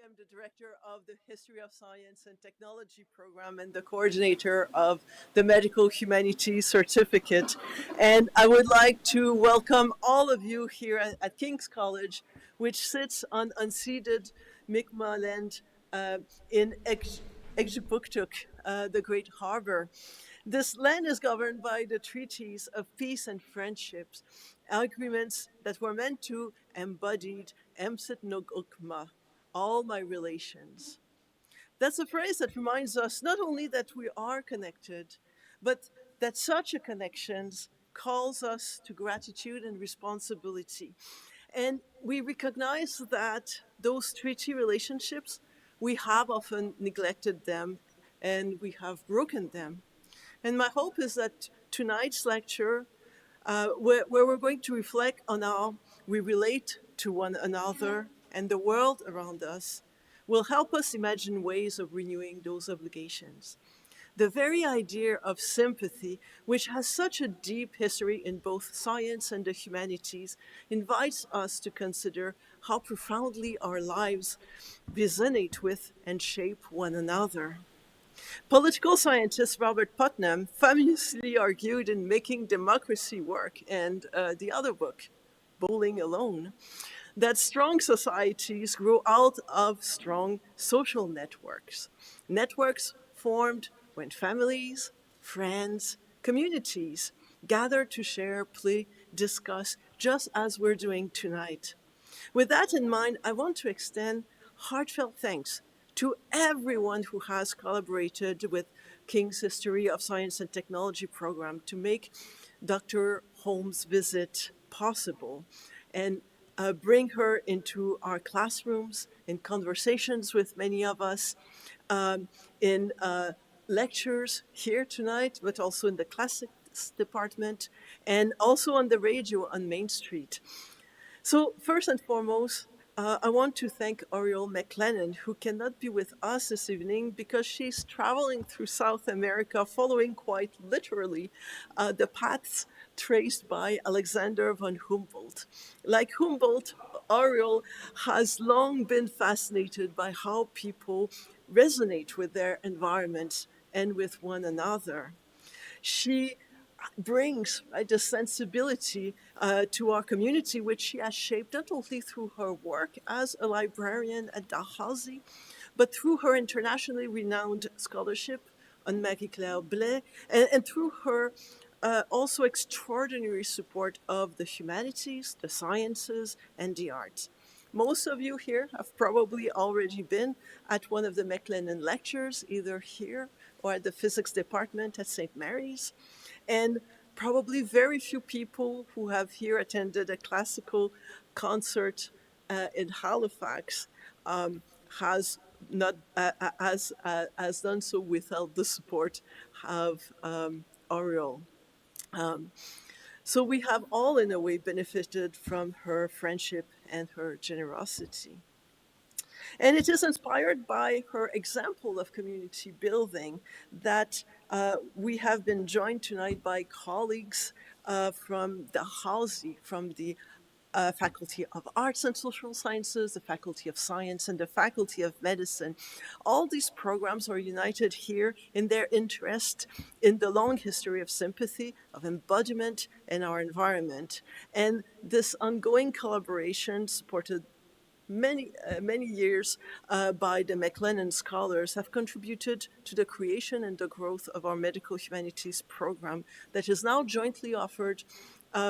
am the director of the History of Science and Technology program and the coordinator of the Medical Humanities Certificate. And I would like to welcome all of you here at King's College, which sits on unceded Mi'kmaq land in Ejibuktuk, the Great Harbor. This land is governed by the treaties of peace and friendships, agreements that were meant to embody Emsit Nogukma, all my relations. That's a phrase that reminds us not only that we are connected, but that such a connection calls us to gratitude and responsibility. And we recognize that those treaty relationships, we have often neglected them and we have broken them. And my hope is that tonight's lecture, where we're going to reflect on how we relate to one another and the world around us, will help us imagine ways of renewing those obligations. The very idea of sympathy, which has such a deep history in both science and the humanities, invites us to consider how profoundly our lives resonate with and shape one another. Political scientist Robert Putnam famously argued in Making Democracy Work and the other book, Bowling Alone, that strong societies grow out of strong social networks. Networks formed when families, friends, communities gather to share, play, discuss, just as we're doing tonight. With that in mind, I want to extend heartfelt thanks to everyone who has collaborated with King's History of Science and Technology program to make Dr. Holmes' visit possible and bring her into our classrooms, in conversations with many of us, in lectures here tonight, but also in the Classicist department, and also on the radio on Main Street. So first and foremost, I want to thank 8th MacLennan, who cannot be with us this evening because she's traveling through South America, following quite literally the paths traced by Alexander von Humboldt. Like Humboldt, 8th has long been fascinated by how people resonate with their environments and with one another. She brings the sensibility to our community, which she has shaped not only through her work as a librarian at Dalhousie, but through her internationally renowned scholarship on Marie-Claire Blais, and through her also extraordinary support of the humanities, the sciences, and the arts. Most of you here have probably already been at one of the MacLennan lectures, either here or at the physics department at St. Mary's. And probably very few people who have here attended a classical concert in Halifax has done so without the support of Oriole. So we have all, in a way, benefited from her friendship and her generosity. And it is inspired by her example of community building that we have been joined tonight by colleagues from the Dalhousie, from the Faculty of Arts and Social Sciences, the Faculty of Science, and the Faculty of Medicine. All these programs are united here in their interest in the long history of sympathy, of embodiment in our environment. And this ongoing collaboration, supported many years by the MacLennan scholars, have contributed to the creation and the growth of our medical humanities program that is now jointly offered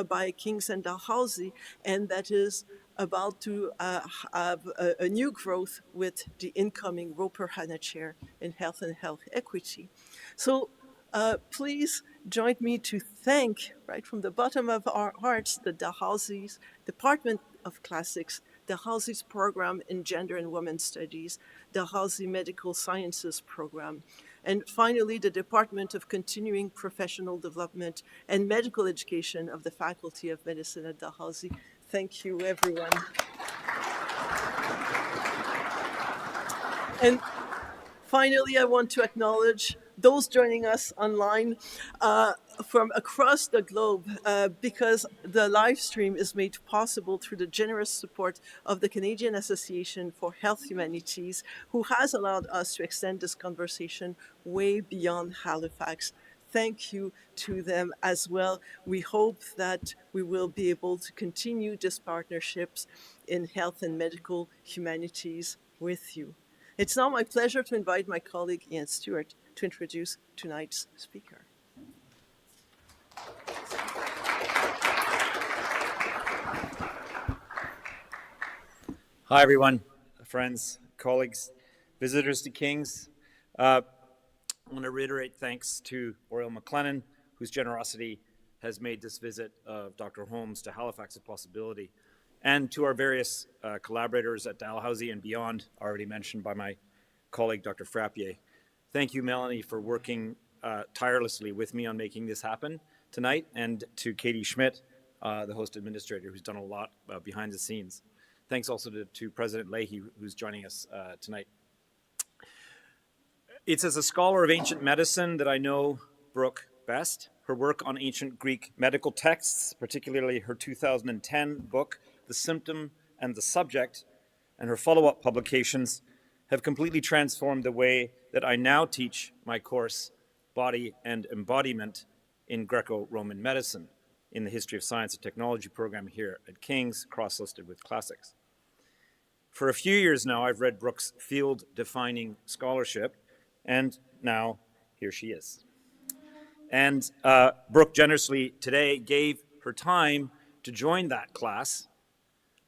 by King's and Dalhousie, and that is about to have a new growth with the incoming Roper Hanna Chair in Health and Health Equity. So please join me to thank, right from the bottom of our hearts, the Dalhousie's Department of Classics, Dalhousie's program in Gender and Women's Studies, Dalhousie Medical Sciences program, and finally the Department of Continuing Professional Development and Medical Education of the Faculty of Medicine at Dalhousie. Thank you, everyone. And finally, I want to acknowledge those joining us online from across the globe because the live stream is made possible through the generous support of the Canadian Association for Health Humanities, who has allowed us to extend this conversation way beyond Halifax. Thank you to them as well. We hope that we will be able to continue these partnerships in health and medical humanities with you. It's now my pleasure to invite my colleague Ian Stewart to introduce tonight's speaker. Hi, everyone, friends, colleagues, visitors to King's. I want to reiterate thanks to 8th MacLennan, whose generosity has made this visit of Dr. Holmes to Halifax a possibility, and to our various collaborators at Dalhousie and beyond, already mentioned by my colleague, Dr. Frappier. Thank you, Melanie, for working tirelessly with me on making this happen tonight, and to Katie Schmidt, the host administrator, who's done a lot behind the scenes. Thanks also to President Leahy, who's joining us tonight. It's as a scholar of ancient medicine that I know Brooke best. Her work on ancient Greek medical texts, particularly her 2010 book, The Symptom and the Subject, and her follow-up publications have completely transformed the way that I now teach my course, Body and Embodiment in Greco-Roman Medicine, in the History of Science and Technology program here at King's, cross-listed with classics. For a few years now, I've read Brooke's field-defining scholarship, and now here she is. And Brooke generously today gave her time to join that class,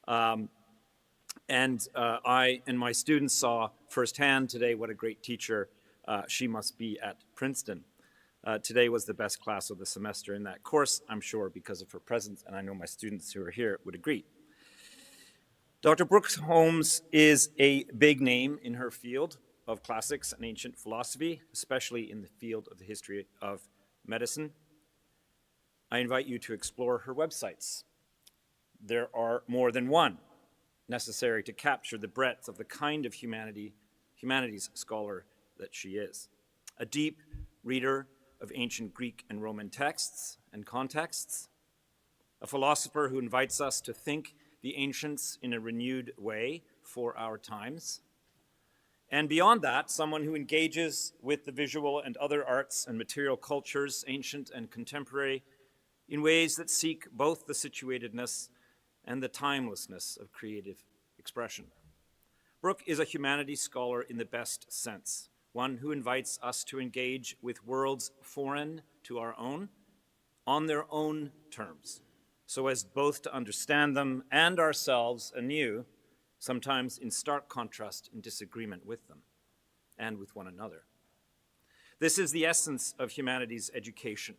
and I and my students saw firsthand today what a great teacher she must be at Princeton. Today was the best class of the semester in that course, I'm sure, because of her presence, and I know my students who are here would agree. Dr. Brooke Holmes is a big name in her field of classics and ancient philosophy, especially in the field of the history of medicine. I invite you to explore her websites. There are more than one necessary to capture the breadth of the kind of humanities scholar that she is. A deep reader of ancient Greek and Roman texts and contexts, a philosopher who invites us to think the ancients in a renewed way for our times. And beyond that, someone who engages with the visual and other arts and material cultures, ancient and contemporary, in ways that seek both the situatedness and the timelessness of creative expression. Brooke is a humanities scholar in the best sense, one who invites us to engage with worlds foreign to our own, on their own terms, so as both to understand them and ourselves anew, sometimes in stark contrast and disagreement with them and with one another. This is the essence of humanities education,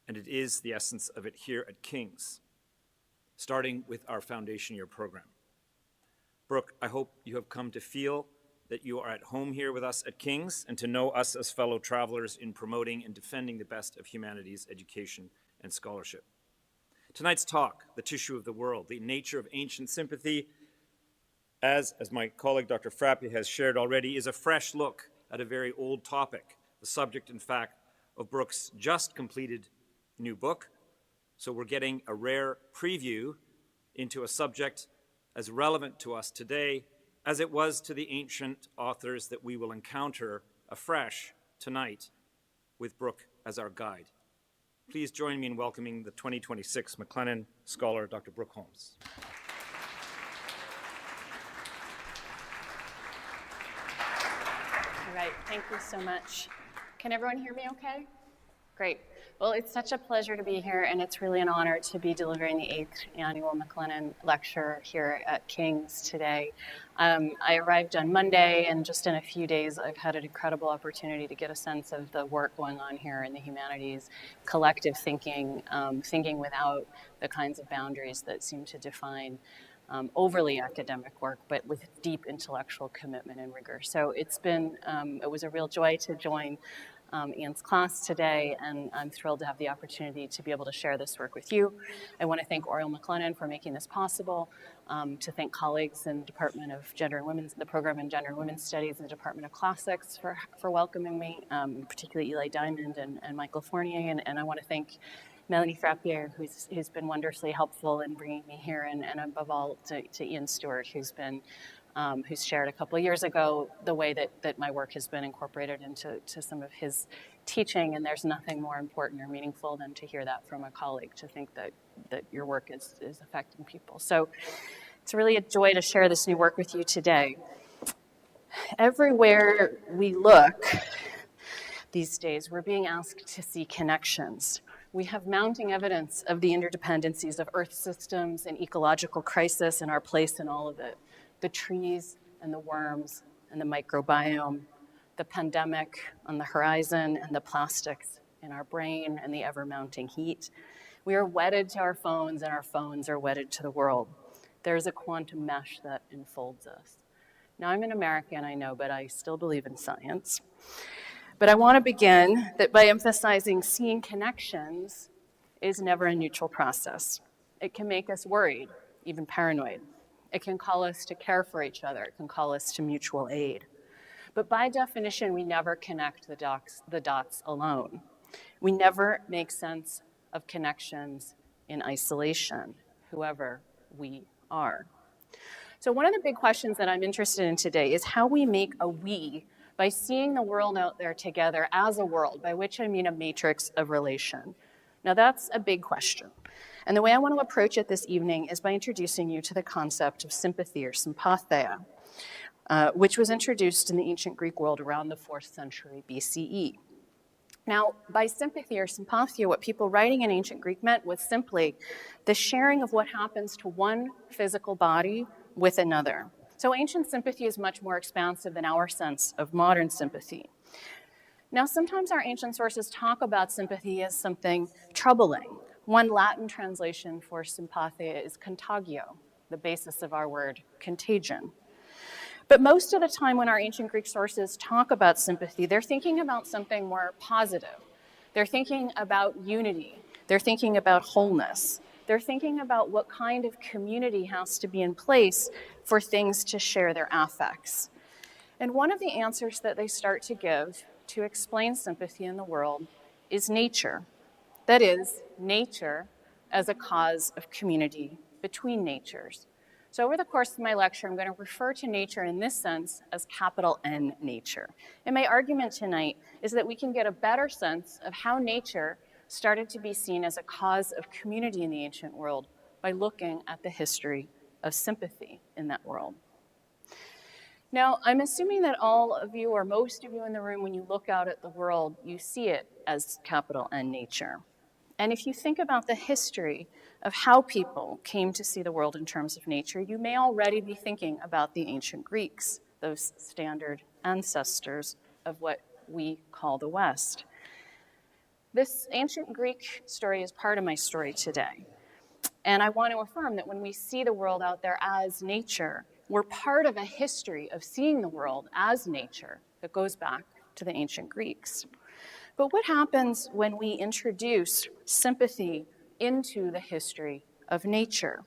and it is the essence of it here at King's, starting with our foundation year program. Brooke, I hope you have come to feel that you are at home here with us at King's and to know us as fellow travelers in promoting and defending the best of humanities education and scholarship. Tonight's talk, The Tissue of the World, the nature of ancient sympathy, as my colleague Dr. Frappier has shared already, is a fresh look at a very old topic, the subject, in fact, of Brooke's just completed new book. So we're getting a rare preview into a subject as relevant to us today as it was to the ancient authors that we will encounter afresh tonight with Brooke as our guide. Please join me in welcoming the 2026 MacLennan Scholar, Dr. Brooke Holmes. All right, thank you so much. Can everyone hear me okay? Great. Well, it's such a pleasure to be here, and it's really an honor to be delivering the 8th Annual MacLennan Lecture here at King's today. I arrived on Monday, and just in a few days, I've had an incredible opportunity to get a sense of the work going on here in the humanities, collective thinking, thinking without the kinds of boundaries that seem to define overly academic work, but with deep intellectual commitment and rigor. So it was a real joy to join Ian's class today, and I'm thrilled to have the opportunity to be able to share this work with you. I want to thank 8th MacLennan for making this possible, to thank colleagues in the Department of Gender and Women's, the program in Gender and Women's Studies in the Department of Classics for welcoming me, particularly Eli Diamond and Michael Fournier, and I want to thank Melanie Frappier, who's been wonderfully helpful in bringing me here, and above all to Ian Stewart, who's shared a couple of years ago the way that my work has been incorporated into some of his teaching, and there's nothing more important or meaningful than to hear that from a colleague, to think that your work is affecting people. So it's really a joy to share this new work with you today. Everywhere we look these days, we're being asked to see connections. We have mounting evidence of the interdependencies of Earth systems and ecological crisis and our place in all of it. The trees and the worms and the microbiome, the pandemic on the horizon and the plastics in our brain and the ever-mounting heat. We are wedded to our phones, and our phones are wedded to the world. There's a quantum mesh that enfolds us. Now, I'm an American, I know, but I still believe in science. But I want to begin by emphasizing seeing connections is never a neutral process. It can make us worried, even paranoid. It can call us to care for each other. It can call us to mutual aid. But by definition, we never connect the dots alone. We never make sense of connections in isolation, whoever we are. So one of the big questions that I'm interested in today is how we make a we by seeing the world out there together as a world, by which I mean a matrix of relation. Now that's a big question. And the way I want to approach it this evening is by introducing you to the concept of sympathy, or sympatheia, which was introduced in the ancient Greek world around the 4th century BCE. Now, by sympathy or sympatheia, what people writing in ancient Greek meant was simply the sharing of what happens to one physical body with another. So ancient sympathy is much more expansive than our sense of modern sympathy. Now, sometimes our ancient sources talk about sympathy as something troubling. One Latin translation for sympatheia is contagio, the basis of our word contagion. But most of the time when our ancient Greek sources talk about sympathy, they're thinking about something more positive. They're thinking about unity. They're thinking about wholeness. They're thinking about what kind of community has to be in place for things to share their affects. And one of the answers that they start to give to explain sympathy in the world is nature. That is, nature as a cause of community between natures. So over the course of my lecture, I'm going to refer to nature in this sense as capital N nature. And my argument tonight is that we can get a better sense of how nature started to be seen as a cause of community in the ancient world by looking at the history of sympathy in that world. Now, I'm assuming that all of you, or most of you in the room, when you look out at the world, you see it as capital N nature. And if you think about the history of how people came to see the world in terms of nature, you may already be thinking about the ancient Greeks, those standard ancestors of what we call the West. This ancient Greek story is part of my story today. And I want to affirm that when we see the world out there as nature, we're part of a history of seeing the world as nature that goes back to the ancient Greeks. But what happens when we introduce sympathy into the history of nature?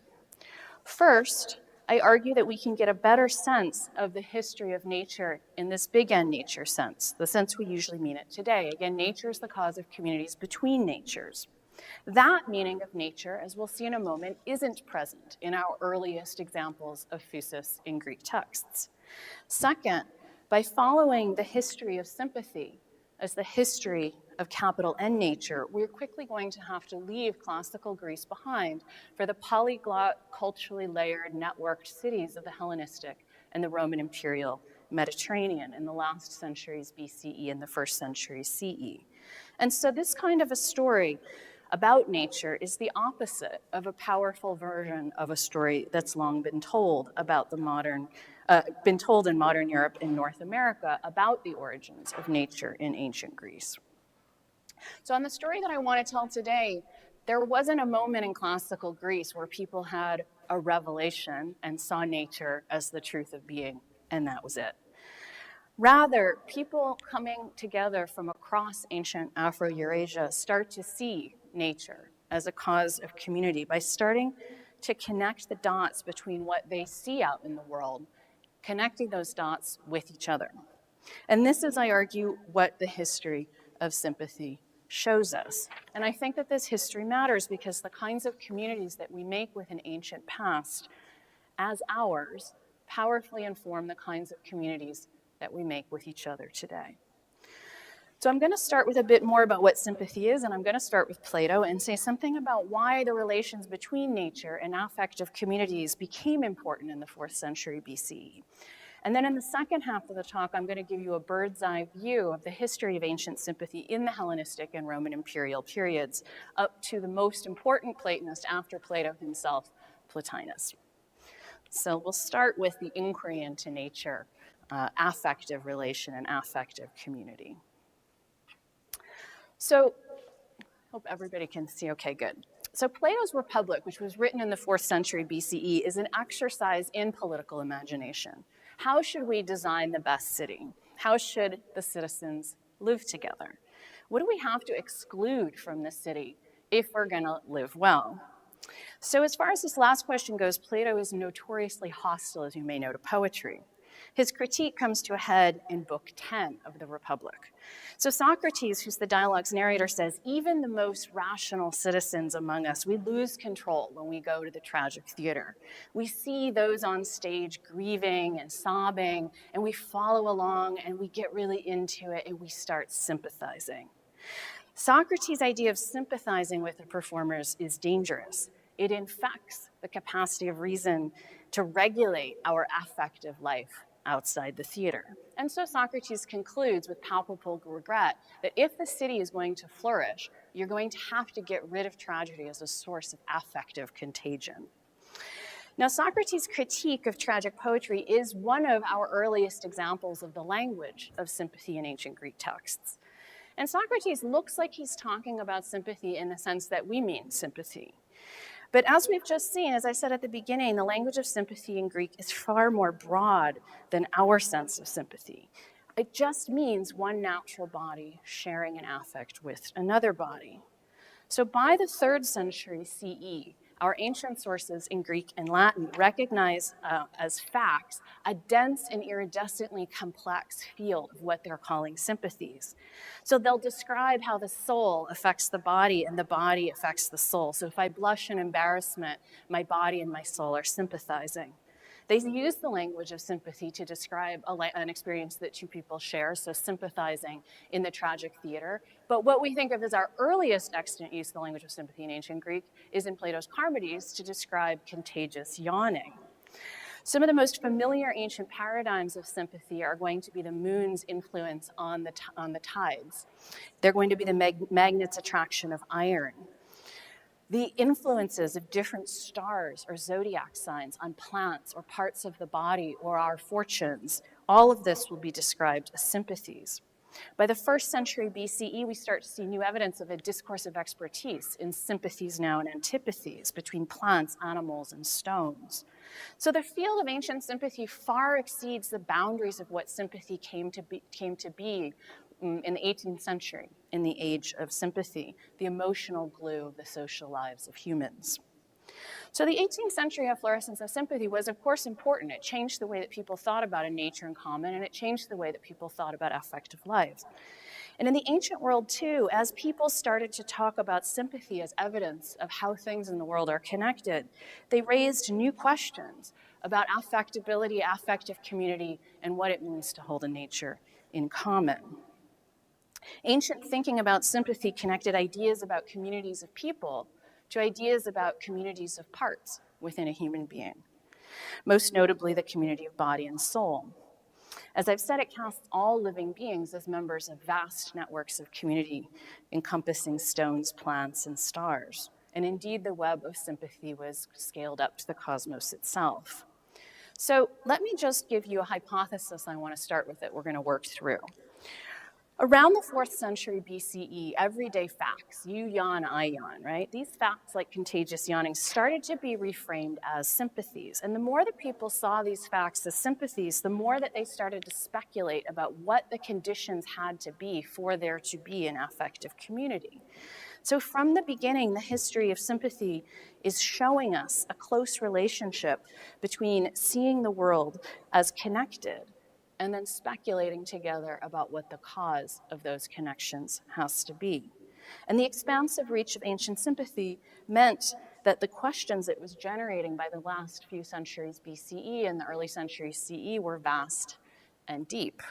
First, I argue that we can get a better sense of the history of nature in this big N nature sense, the sense we usually mean it today. Again, nature is the cause of communities between natures. That meaning of nature, as we'll see in a moment, isn't present in our earliest examples of physis in Greek texts. Second, by following the history of sympathy as the history of capital N nature, we're quickly going to have to leave classical Greece behind for the polyglot, culturally layered, networked cities of the Hellenistic and the Roman imperial Mediterranean in the last centuries BCE and the first century CE. And so this kind of a story about nature is the opposite of a powerful version of a story that's long been told about been told in modern Europe and North America about the origins of nature in ancient Greece. So on the story that I want to tell today, there wasn't a moment in classical Greece where people had a revelation and saw nature as the truth of being, and that was it. Rather, people coming together from across ancient Afro-Eurasia start to see nature as a cause of community by starting to connect the dots between what they see out in the world, connecting those dots with each other. And this is, I argue, what the history of sympathy shows us. And I think that this history matters because the kinds of communities that we make with an ancient past as ours powerfully inform the kinds of communities that we make with each other today. So I'm going to start with a bit more about what sympathy is, and I'm going to start with Plato and say something about why the relations between nature and affective communities became important in the 4th century BCE. And then in the second half of the talk, I'm going to give you a bird's eye view of the history of ancient sympathy in the Hellenistic and Roman imperial periods, up to the most important Platonist after Plato himself, Plotinus. So we'll start with the inquiry into nature, affective relation and affective community. So, hope everybody can see, okay, good. So Plato's Republic, which was written in the 4th century BCE, is an exercise in political imagination. How should we design the best city? How should the citizens live together? What do we have to exclude from the city if we're gonna live well? So as far as this last question goes, Plato is notoriously hostile, as you may know, to poetry. His critique comes to a head in Book 10 of the Republic. So Socrates, who's the dialogue's narrator, says, even the most rational citizens among us, we lose control when we go to the tragic theater. We see those on stage grieving and sobbing, and we follow along, and we get really into it, and we start sympathizing. Socrates' idea of sympathizing with the performers is dangerous. It infects the capacity of reason to regulate our affective life outside the theater. And so Socrates concludes with palpable regret that if the city is going to flourish, you're going to have to get rid of tragedy as a source of affective contagion. Now, Socrates' critique of tragic poetry is one of our earliest examples of the language of sympathy in ancient Greek texts. And Socrates looks like he's talking about sympathy in the sense that we mean sympathy. But as we've just seen, as I said at the beginning, the language of sympathy in Greek is far more broad than our sense of sympathy. It just means one natural body sharing an affect with another body. So by the 3rd century CE, our ancient sources in Greek and Latin recognize as facts a dense and iridescently complex field of what they're calling sympathies. So they'll describe how the soul affects the body and the body affects the soul. So if I blush in embarrassment, my body and my soul are sympathizing. They use the language of sympathy to describe an experience that two people share, so sympathizing in the tragic theater. But what we think of as our earliest extant use of the language of sympathy in ancient Greek is in Plato's Charmides to describe contagious yawning. Some of the most familiar ancient paradigms of sympathy are going to be the moon's influence on the tides. They're going to be the magnet's attraction of iron. The influences of different stars or zodiac signs on plants or parts of the body or our fortunes, all of this will be described as sympathies. By the 1st century BCE, we start to see new evidence of a discourse of expertise in sympathies now and antipathies between plants, animals, and stones. So the field of ancient sympathy far exceeds the boundaries of what sympathy came to be in the 18th century, in the age of sympathy, the emotional glue of the social lives of humans. So the 18th century efflorescence of sympathy was, of course, important. It changed the way that people thought about a nature in common, and it changed the way that people thought about affective life. And in the ancient world, too, as people started to talk about sympathy as evidence of how things in the world are connected, they raised new questions about affectability, affective community, and what it means to hold a nature in common. Ancient thinking about sympathy connected ideas about communities of people to ideas about communities of parts within a human being, most notably the community of body and soul. As I've said, it casts all living beings as members of vast networks of community encompassing stones, plants, and stars. And indeed, the web of sympathy was scaled up to the cosmos itself. So let me just give you a hypothesis I want to start with that we're going to work through. Around the 4th century BCE, everyday facts, you yawn, I yawn, right? These facts like contagious yawning started to be reframed as sympathies. And the more that people saw these facts as sympathies, the more that they started to speculate about what the conditions had to be for there to be an affective community. So from the beginning, the history of sympathy is showing us a close relationship between seeing the world as connected and then speculating together about what the cause of those connections has to be. And the expansive reach of ancient sympathy meant that the questions it was generating by the last few centuries BCE and the early centuries CE were vast and deep.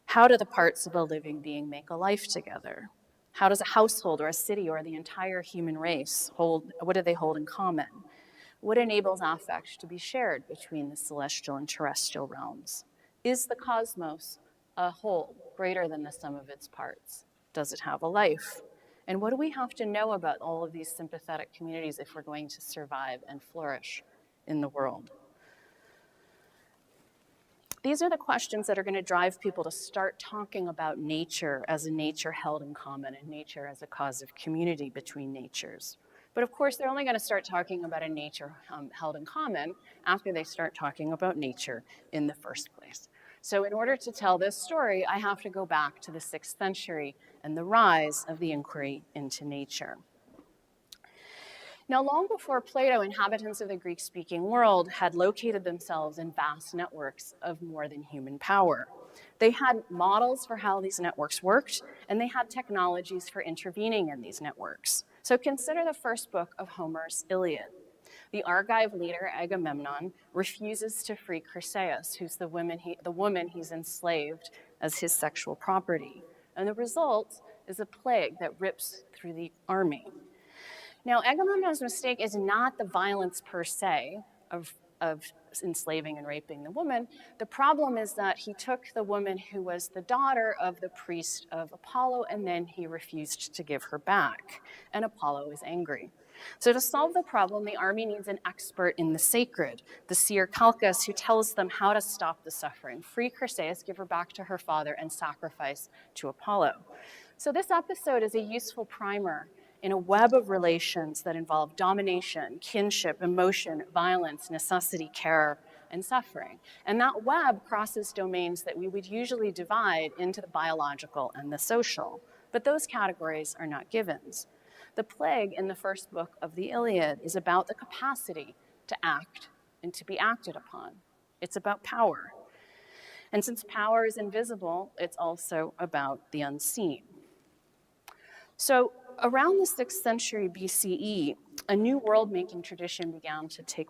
How do the parts of a living being make a life together? How does a household or a city or the entire human race what do they hold in common? What enables affect to be shared between the celestial and terrestrial realms? Is the cosmos a whole greater than the sum of its parts? Does it have a life? And what do we have to know about all of these sympathetic communities if we're going to survive and flourish in the world? These are the questions that are going to drive people to start talking about nature as a nature held in common and nature as a cause of community between natures. But of course, they're only going to start talking about a nature held in common after they start talking about nature in the first place. So in order to tell this story, I have to go back to the 6th century and the rise of the inquiry into nature. Now, long before Plato, inhabitants of the Greek-speaking world had located themselves in vast networks of more than human power. They had models for how these networks worked, and they had technologies for intervening in these networks. So consider the first book of Homer's Iliad. The Argive leader, Agamemnon, refuses to free Chryseis, who's the woman he's enslaved as his sexual property. And the result is a plague that rips through the army. Now, Agamemnon's mistake is not the violence per se of enslaving and raping the woman. The problem is that he took the woman who was the daughter of the priest of Apollo, and then he refused to give her back. And Apollo is angry. So to solve the problem, the army needs an expert in the sacred, the seer Calchas, who tells them how to stop the suffering, free Chryseis, give her back to her father, and sacrifice to Apollo. So this episode is a useful primer in a web of relations that involve domination, kinship, emotion, violence, necessity, care, and suffering. And that web crosses domains that we would usually divide into the biological and the social. But those categories are not givens. The plague in the first book of the Iliad is about the capacity to act and to be acted upon. It's about power. And since power is invisible, it's also about the unseen. So around the 6th century BCE, a new world-making tradition began to take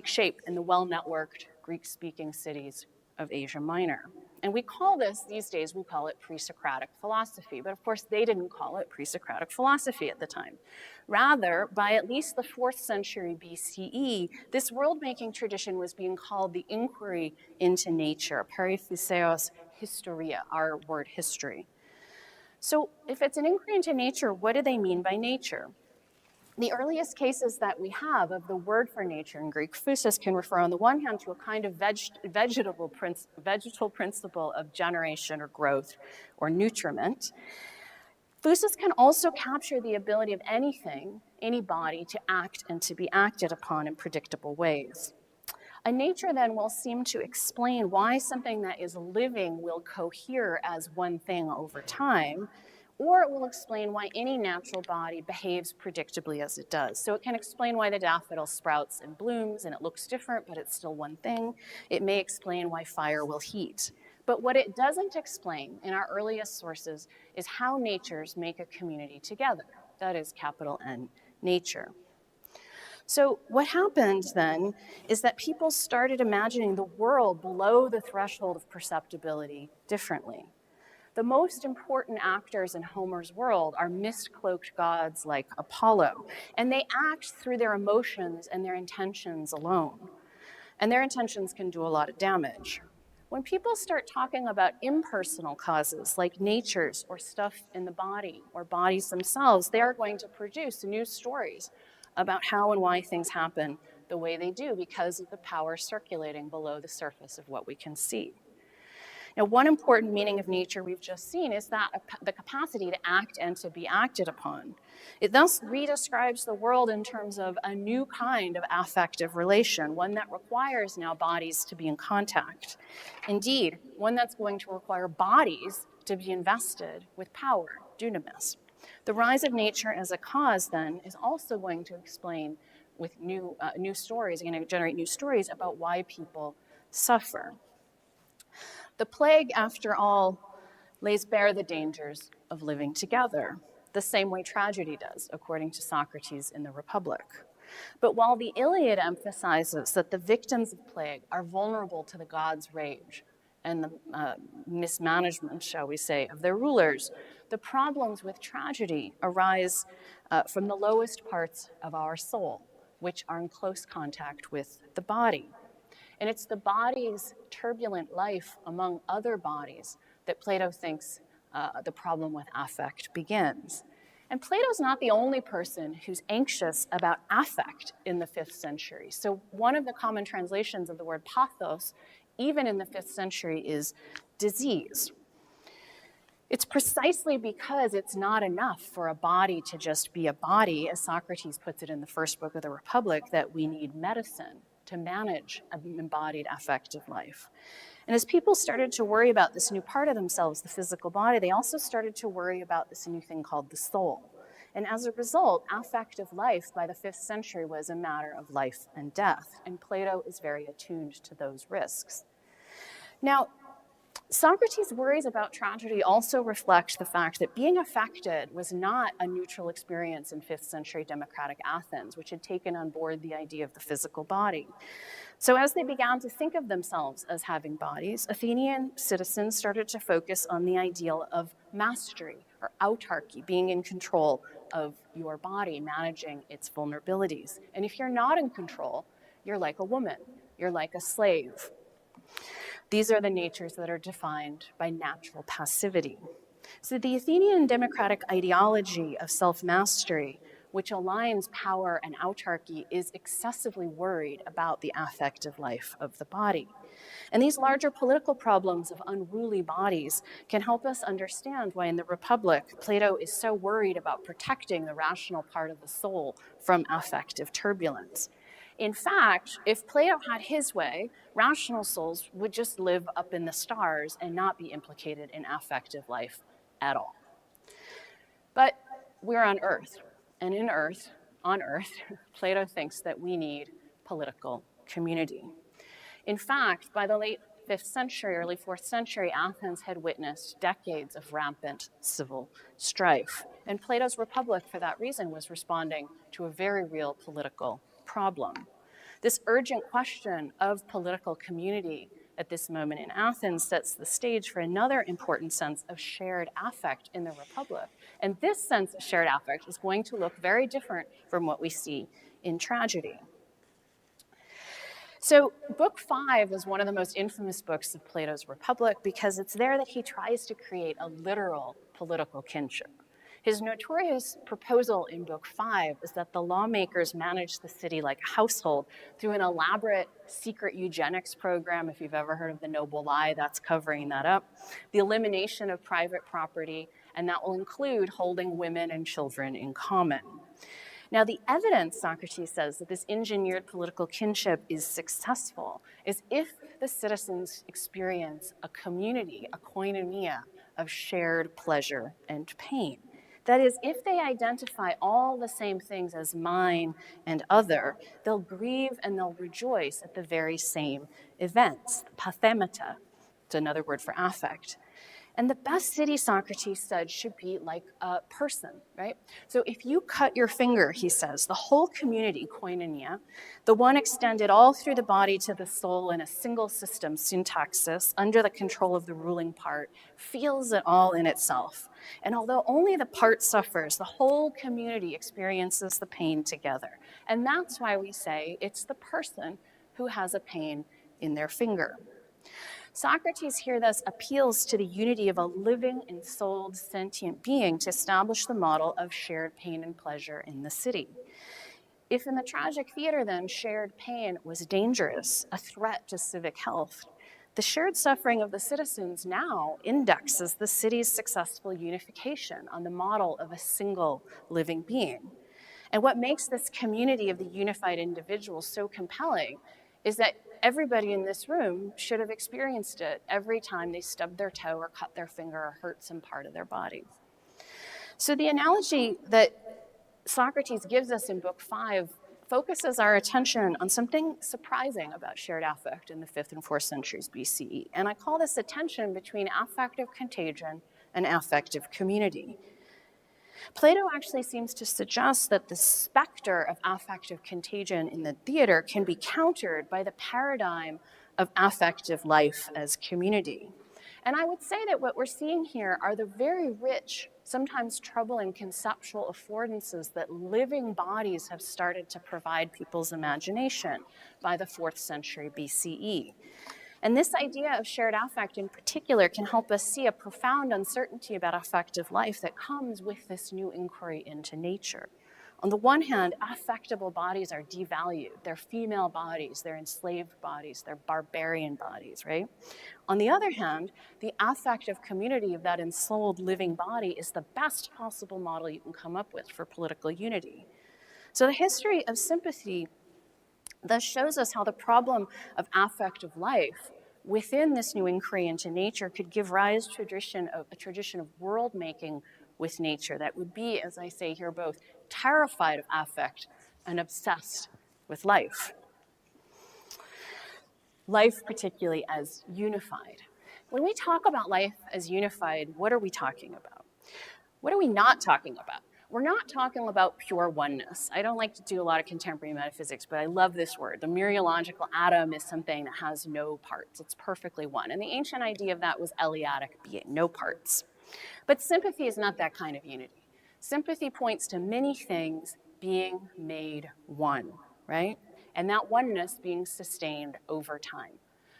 shape in the well-networked Greek-speaking cities of Asia Minor. And these days, we call it pre-Socratic philosophy. But of course, they didn't call it pre-Socratic philosophy at the time. Rather, by at least the 4th century BCE, this world-making tradition was being called the inquiry into nature, periphyseos historia, our word history. So if it's an inquiry into nature, what do they mean by nature? The earliest cases that we have of the word for nature in Greek, physis, can refer on the one hand to a kind of vegetal principle of generation or growth or nutriment. Physis can also capture the ability of anything, any body, to act and to be acted upon in predictable ways. A nature then will seem to explain why something that is living will cohere as one thing over time, or it will explain why any natural body behaves predictably as it does. So it can explain why the daffodil sprouts and blooms and it looks different, but it's still one thing. It may explain why fire will heat. But what it doesn't explain in our earliest sources is how natures make a community together. That is capital N, nature. So what happened then is that people started imagining the world below the threshold of perceptibility differently. The most important actors in Homer's world are mist-cloaked gods like Apollo, and they act through their emotions and their intentions alone. And their intentions can do a lot of damage. When people start talking about impersonal causes like natures or stuff in the body or bodies themselves, they are going to produce new stories about how and why things happen the way they do because of the power circulating below the surface of what we can see. Now, one important meaning of nature we've just seen is that the capacity to act and to be acted upon. It thus redescribes the world in terms of a new kind of affective relation, one that requires now bodies to be in contact. Indeed, one that's going to require bodies to be invested with power, dunamis. The rise of nature as a cause, then, is also going to explain with new stories, going to generate new stories about why people suffer. The plague, after all, lays bare the dangers of living together, the same way tragedy does, according to Socrates in the Republic. But while the Iliad emphasizes that the victims of plague are vulnerable to the gods' rage and the mismanagement, shall we say, of their rulers, the problems with tragedy arise from the lowest parts of our soul, which are in close contact with the body. And it's the body's turbulent life among other bodies that Plato thinks the problem with affect begins. And Plato's not the only person who's anxious about affect in the 5th century. So one of the common translations of the word pathos, even in the 5th century, is disease. It's precisely because it's not enough for a body to just be a body, as Socrates puts it in the first book of the Republic, that we need medicine to manage an embodied affective life. And as people started to worry about this new part of themselves, the physical body, they also started to worry about this new thing called the soul. And as a result, affective life by the 5th century was a matter of life and death, and Plato is very attuned to those risks. Now, Socrates' worries about tragedy also reflect the fact that being affected was not a neutral experience in 5th century democratic Athens, which had taken on board the idea of the physical body. So as they began to think of themselves as having bodies, Athenian citizens started to focus on the ideal of mastery or autarky, being in control of your body, managing its vulnerabilities. And if you're not in control, you're like a woman, you're like a slave. These are the natures that are defined by natural passivity. So the Athenian democratic ideology of self-mastery, which aligns power and autarky, is excessively worried about the affective life of the body. And these larger political problems of unruly bodies can help us understand why in the Republic, Plato is so worried about protecting the rational part of the soul from affective turbulence. In fact, if Plato had his way, rational souls would just live up in the stars and not be implicated in affective life at all. But we're on Earth, and on Earth, Plato thinks that we need political community. In fact, by the late 5th century, early 4th century, Athens had witnessed decades of rampant civil strife. And Plato's Republic, for that reason, was responding to a very real political problem. This urgent question of political community at this moment in Athens sets the stage for another important sense of shared affect in the Republic. And this sense of shared affect is going to look very different from what we see in tragedy. So Book 5 is one of the most infamous books of Plato's Republic because it's there that he tries to create a literal political kinship. His notorious proposal in Book 5 is that the lawmakers manage the city like a household through an elaborate secret eugenics program. If you've ever heard of the noble lie, that's covering that up. The elimination of private property, and that will include holding women and children in common. Now, the evidence, Socrates says, that this engineered political kinship is successful is if the citizens experience a community, a koinonia of shared pleasure and pain. That is, if they identify all the same things as mine and other, they'll grieve and they'll rejoice at the very same events. Pathemata, it's another word for affect. And the best city, Socrates said, should be like a person, right? So if you cut your finger, he says, the whole community, koinonia, the one extended all through the body to the soul in a single system, syntaxis, under the control of the ruling part, feels it all in itself. And although only the part suffers, the whole community experiences the pain together. And that's why we say it's the person who has a pain in their finger. Socrates here thus appeals to the unity of a living, ensouled, sentient being to establish the model of shared pain and pleasure in the city. If in the tragic theater then shared pain was dangerous, a threat to civic health, The shared suffering of the citizens now indexes the city's successful unification on the model of a single living being. And what makes this community of the unified individuals so compelling is that everybody in this room should have experienced it every time they stubbed their toe or cut their finger or hurt some part of their body. So the analogy that Socrates gives us in Book 5 focuses our attention on something surprising about shared affect in the 5th and 4th centuries BCE. And I call this a tension between affective contagion and affective community. Plato actually seems to suggest that the specter of affective contagion in the theater can be countered by the paradigm of affective life as community. And I would say that what we're seeing here are the very rich, sometimes troubling conceptual affordances that living bodies have started to provide people's imagination by the 4th century BCE. And this idea of shared affect in particular can help us see a profound uncertainty about affective life that comes with this new inquiry into nature. On the one hand, affectable bodies are devalued. They're female bodies, they're enslaved bodies, they're barbarian bodies, right? On the other hand, the affective community of that ensouled living body is the best possible model you can come up with for political unity. So the history of sympathy thus shows us how the problem of affective life within this new inquiry into nature could give rise to a tradition of world making with nature that would be, as I say here, both terrified of affect and obsessed with life. Life particularly as unified. When we talk about life as unified, what are we talking about? What are we not talking about? We're not talking about pure oneness. I don't like to do a lot of contemporary metaphysics, but I love this word. The mereological atom is something that has no parts. It's perfectly one. And the ancient idea of that was Eleatic being, no parts. But sympathy is not that kind of unity. Sympathy points to many things being made one, right? And that oneness being sustained over time.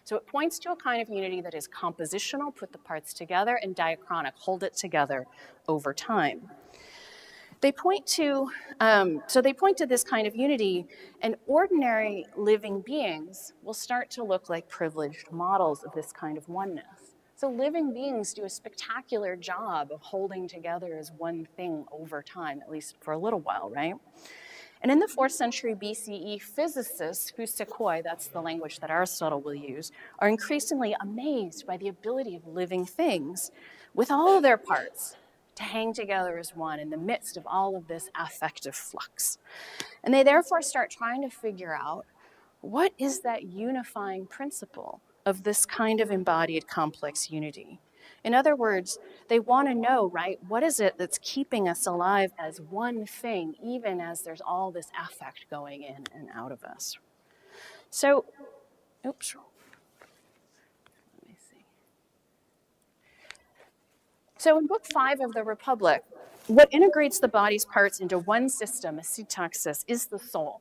So it points to a kind of unity that is compositional, put the parts together, and diachronic, hold it together over time. They point to this kind of unity, and ordinary living beings will start to look like privileged models of this kind of oneness. So living beings do a spectacular job of holding together as one thing over time, at least for a little while, right? And in the 4th century BCE, physicists, physikoi, that's the language that Aristotle will use, are increasingly amazed by the ability of living things with all of their parts to hang together as one in the midst of all of this affective flux. And they therefore start trying to figure out, what is that unifying principle of this kind of embodied complex unity? In other words, they want to know, right, what is it that's keeping us alive as one thing, even as there's all this affect going in and out of us? So, oops. Let me see. So in Book 5 of the Republic, what integrates the body's parts into one system, a syntaxis, is the soul.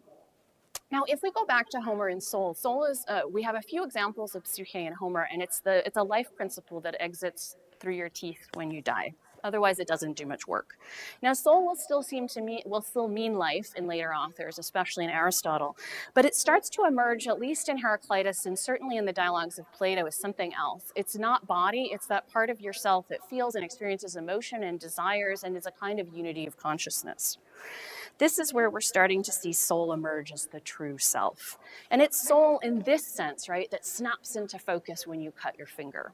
Now, if we go back to Homer and soul is, we have a few examples of psyche in Homer, and it's a life principle that exits through your teeth when you die. Otherwise, it doesn't do much work. Now, soul will still mean life in later authors, especially in Aristotle, but it starts to emerge, at least in Heraclitus and certainly in the dialogues of Plato, as something else. It's not body, it's that part of yourself that feels and experiences emotion and desires and is a kind of unity of consciousness. This is where we're starting to see soul emerge as the true self. And it's soul in this sense, right, that snaps into focus when you cut your finger.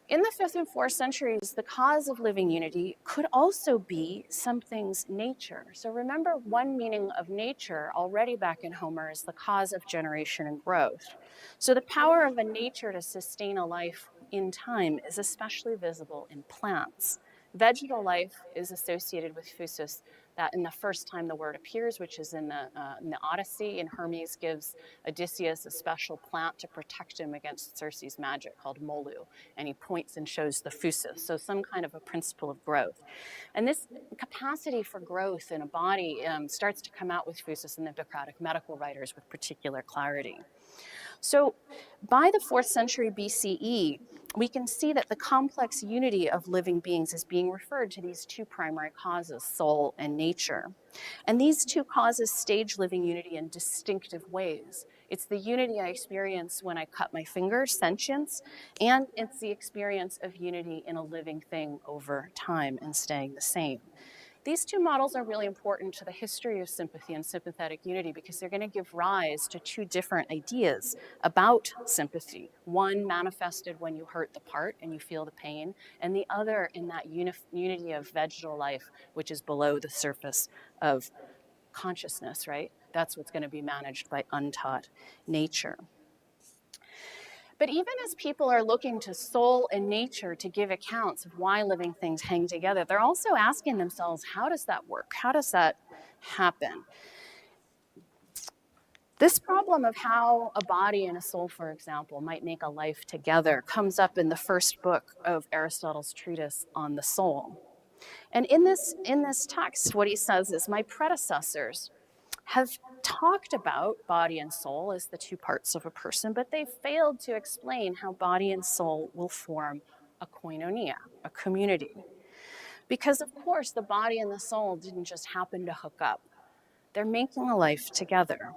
In the 5th and 4th centuries, the cause of living unity could also be something's nature. So remember, one meaning of nature already back in Homer is the cause of generation and growth. So the power of a nature to sustain a life in time is especially visible in plants. Vegetal life is associated with physis, that in the first time the word appears, which is in the Odyssey, and Hermes gives Odysseus a special plant to protect him against Circe's magic called Molu, and he points and shows the physis, so some kind of a principle of growth. And this capacity for growth in a body starts to come out with physis in the Hippocratic medical writers with particular clarity. So by the 4th century BCE, we can see that the complex unity of living beings is being referred to these two primary causes, soul and nature. And these two causes stage living unity in distinctive ways. It's the unity I experience when I cut my finger, sentience, and it's the experience of unity in a living thing over time and staying the same. These two models are really important to the history of sympathy and sympathetic unity because they're going to give rise to two different ideas about sympathy. One manifested when you hurt the part and you feel the pain, and the other in that unity of vegetal life, which is below the surface of consciousness, right? That's what's going to be managed by untaught nature. But even as people are looking to soul and nature to give accounts of why living things hang together, they're also asking themselves, how does that work? How does that happen? This problem of how a body and a soul, for example, might make a life together comes up in the first book of Aristotle's treatise on the soul. And in this text, what he says is, my predecessors have talked about body and soul as the two parts of a person, but they failed to explain how body and soul will form a koinonia, a community. Because of course, the body and the soul didn't just happen to hook up. They're making a life together.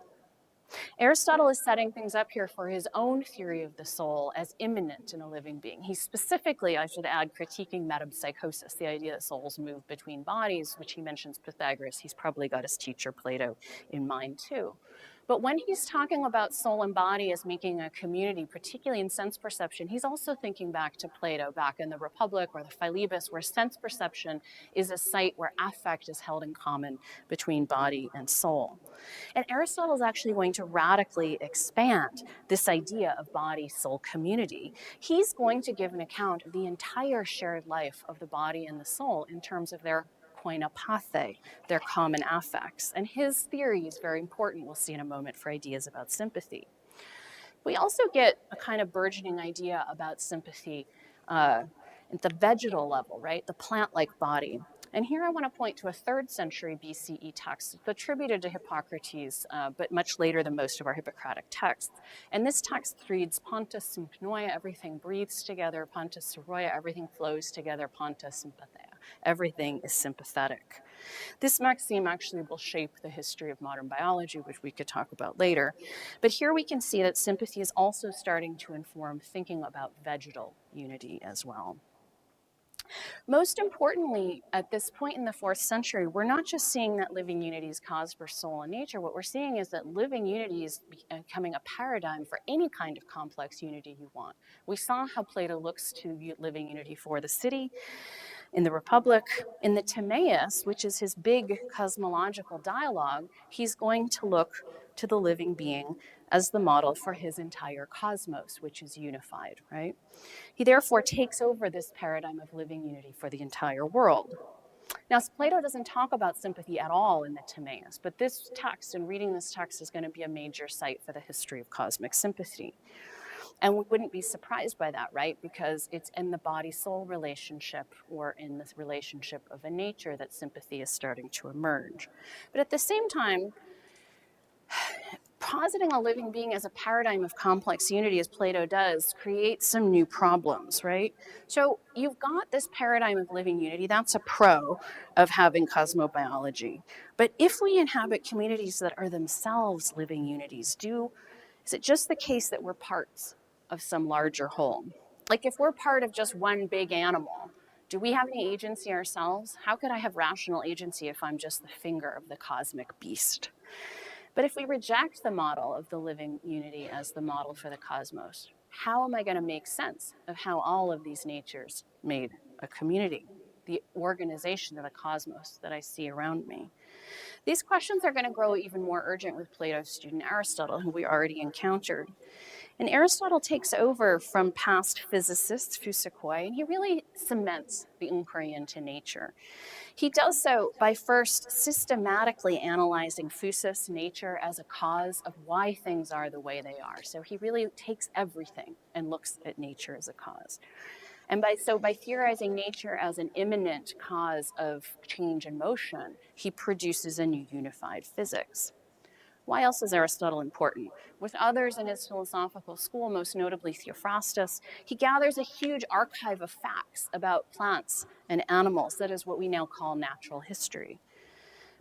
Aristotle is setting things up here for his own theory of the soul as immanent in a living being. He's specifically, I should add, critiquing metempsychosis, the idea that souls move between bodies, which he mentions Pythagoras. He's probably got his teacher Plato in mind too. But when he's talking about soul and body as making a community, particularly in sense perception, he's also thinking back to Plato, back in the Republic or the Philebus, where sense perception is a site where affect is held in common between body and soul. And Aristotle is actually going to radically expand this idea of body-soul community. He's going to give an account of the entire shared life of the body and the soul in terms of their koina pathe, their common affects. And his theory is very important, we'll see in a moment, for ideas about sympathy. We also get a kind of burgeoning idea about sympathy at the vegetal level, right? The plant-like body. And here I want to point to a 3rd century BCE text attributed to Hippocrates, but much later than most of our Hippocratic texts. And this text reads, Pontus sympnoia, everything breathes together, Pontus soroia, everything flows together, Pontus sympatheia, everything is sympathetic. This maxim actually will shape the history of modern biology, which we could talk about later. But here we can see that sympathy is also starting to inform thinking about vegetal unity as well. Most importantly, at this point in the 4th century, we're not just seeing that living unity is cause for soul and nature. What we're seeing is that living unity is becoming a paradigm for any kind of complex unity you want. We saw how Plato looks to living unity for the city, in the Republic. In the Timaeus, which is his big cosmological dialogue, he's going to look to the living being as the model for his entire cosmos, which is unified, right? He therefore takes over this paradigm of living unity for the entire world. Now, Plato doesn't talk about sympathy at all in the Timaeus, but this text, and reading this text, is going to be a major site for the history of cosmic sympathy. And we wouldn't be surprised by that, right? Because it's in the body-soul relationship or in this relationship of a nature that sympathy is starting to emerge. But at the same time, positing a living being as a paradigm of complex unity, as Plato does, creates some new problems, right? So you've got this paradigm of living unity. That's a pro of having cosmobiology. But if we inhabit communities that are themselves living unities, is it just the case that we're parts of some larger whole? Like if we're part of just one big animal, do we have any agency ourselves? How could I have rational agency if I'm just the finger of the cosmic beast? But if we reject the model of the living unity as the model for the cosmos, how am I going to make sense of how all of these natures made a community, the organization of the cosmos that I see around me? These questions are going to grow even more urgent with Plato's student Aristotle, who we already encountered. And Aristotle takes over from past physicists, Fusakoi, and he really cements the inquiry into nature. He does so by first systematically analyzing physis, nature, as a cause of why things are the way they are. So he really takes everything and looks at nature as a cause. And by theorizing nature as an immanent cause of change and motion, he produces a new unified physics. Why else is Aristotle important? With others in his philosophical school, most notably Theophrastus, he gathers a huge archive of facts about plants and animals. That is what we now call natural history.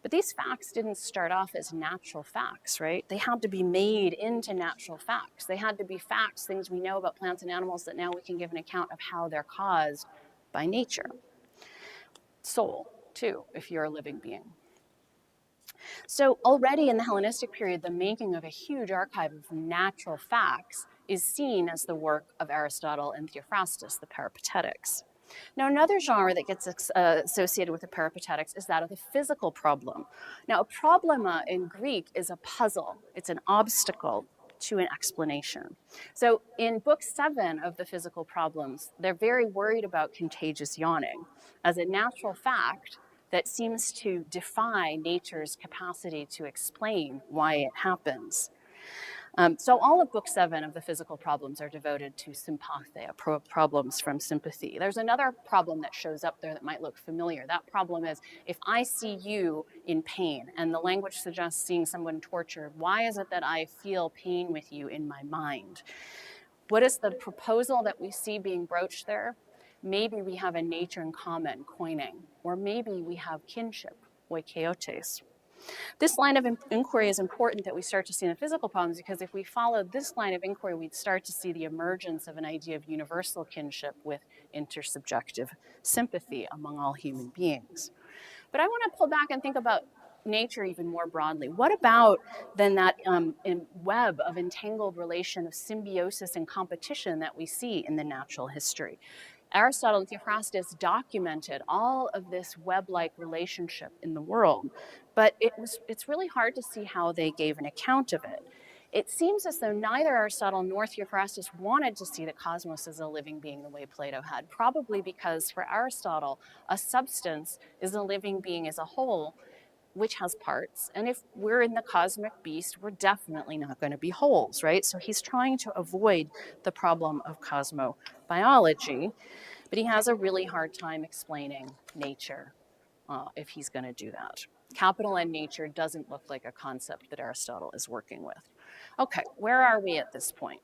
But these facts didn't start off as natural facts, right? They had to be made into natural facts. They had to be facts, things we know about plants and animals that now we can give an account of how they're caused by nature. Soul, too, if you're a living being. So already in the Hellenistic period, the making of a huge archive of natural facts is seen as the work of Aristotle and Theophrastus, the Peripatetics. Now, another genre that gets associated with the Peripatetics is that of the physical problem. Now, a problema in Greek is a puzzle. It's an obstacle to an explanation. So in book 7 of the physical problems, they're very worried about contagious yawning as a natural fact that seems to defy nature's capacity to explain why it happens. So all of book 7 of the physical problems are devoted to sympatheia, problems from sympathy. There's another problem that shows up there that might look familiar. That problem is, if I see you in pain, and the language suggests seeing someone tortured, why is it that I feel pain with you in my mind? What is the proposal that we see being broached there? Maybe we have a nature in common, koining, or maybe we have kinship, oikoiotes. This line of inquiry is important that we start to see in the physical problems, because if we followed this line of inquiry, we'd start to see the emergence of an idea of universal kinship with intersubjective sympathy among all human beings. But I want to pull back and think about nature even more broadly. What about then that web of entangled relation of symbiosis and competition that we see in the natural history? Aristotle and Theophrastus documented all of this web-like relationship in the world, but it's really hard to see how they gave an account of it. It seems as though neither Aristotle nor Theophrastus wanted to see the cosmos as a living being the way Plato had, probably because for Aristotle, a substance is a living being as a whole, which has parts. And if we're in the cosmic beast, we're definitely not going to be wholes, right? So he's trying to avoid the problem of cosmobiology, but he has a really hard time explaining nature if he's going to do that. Capital N nature doesn't look like a concept that Aristotle is working with. Okay, where are we at this point?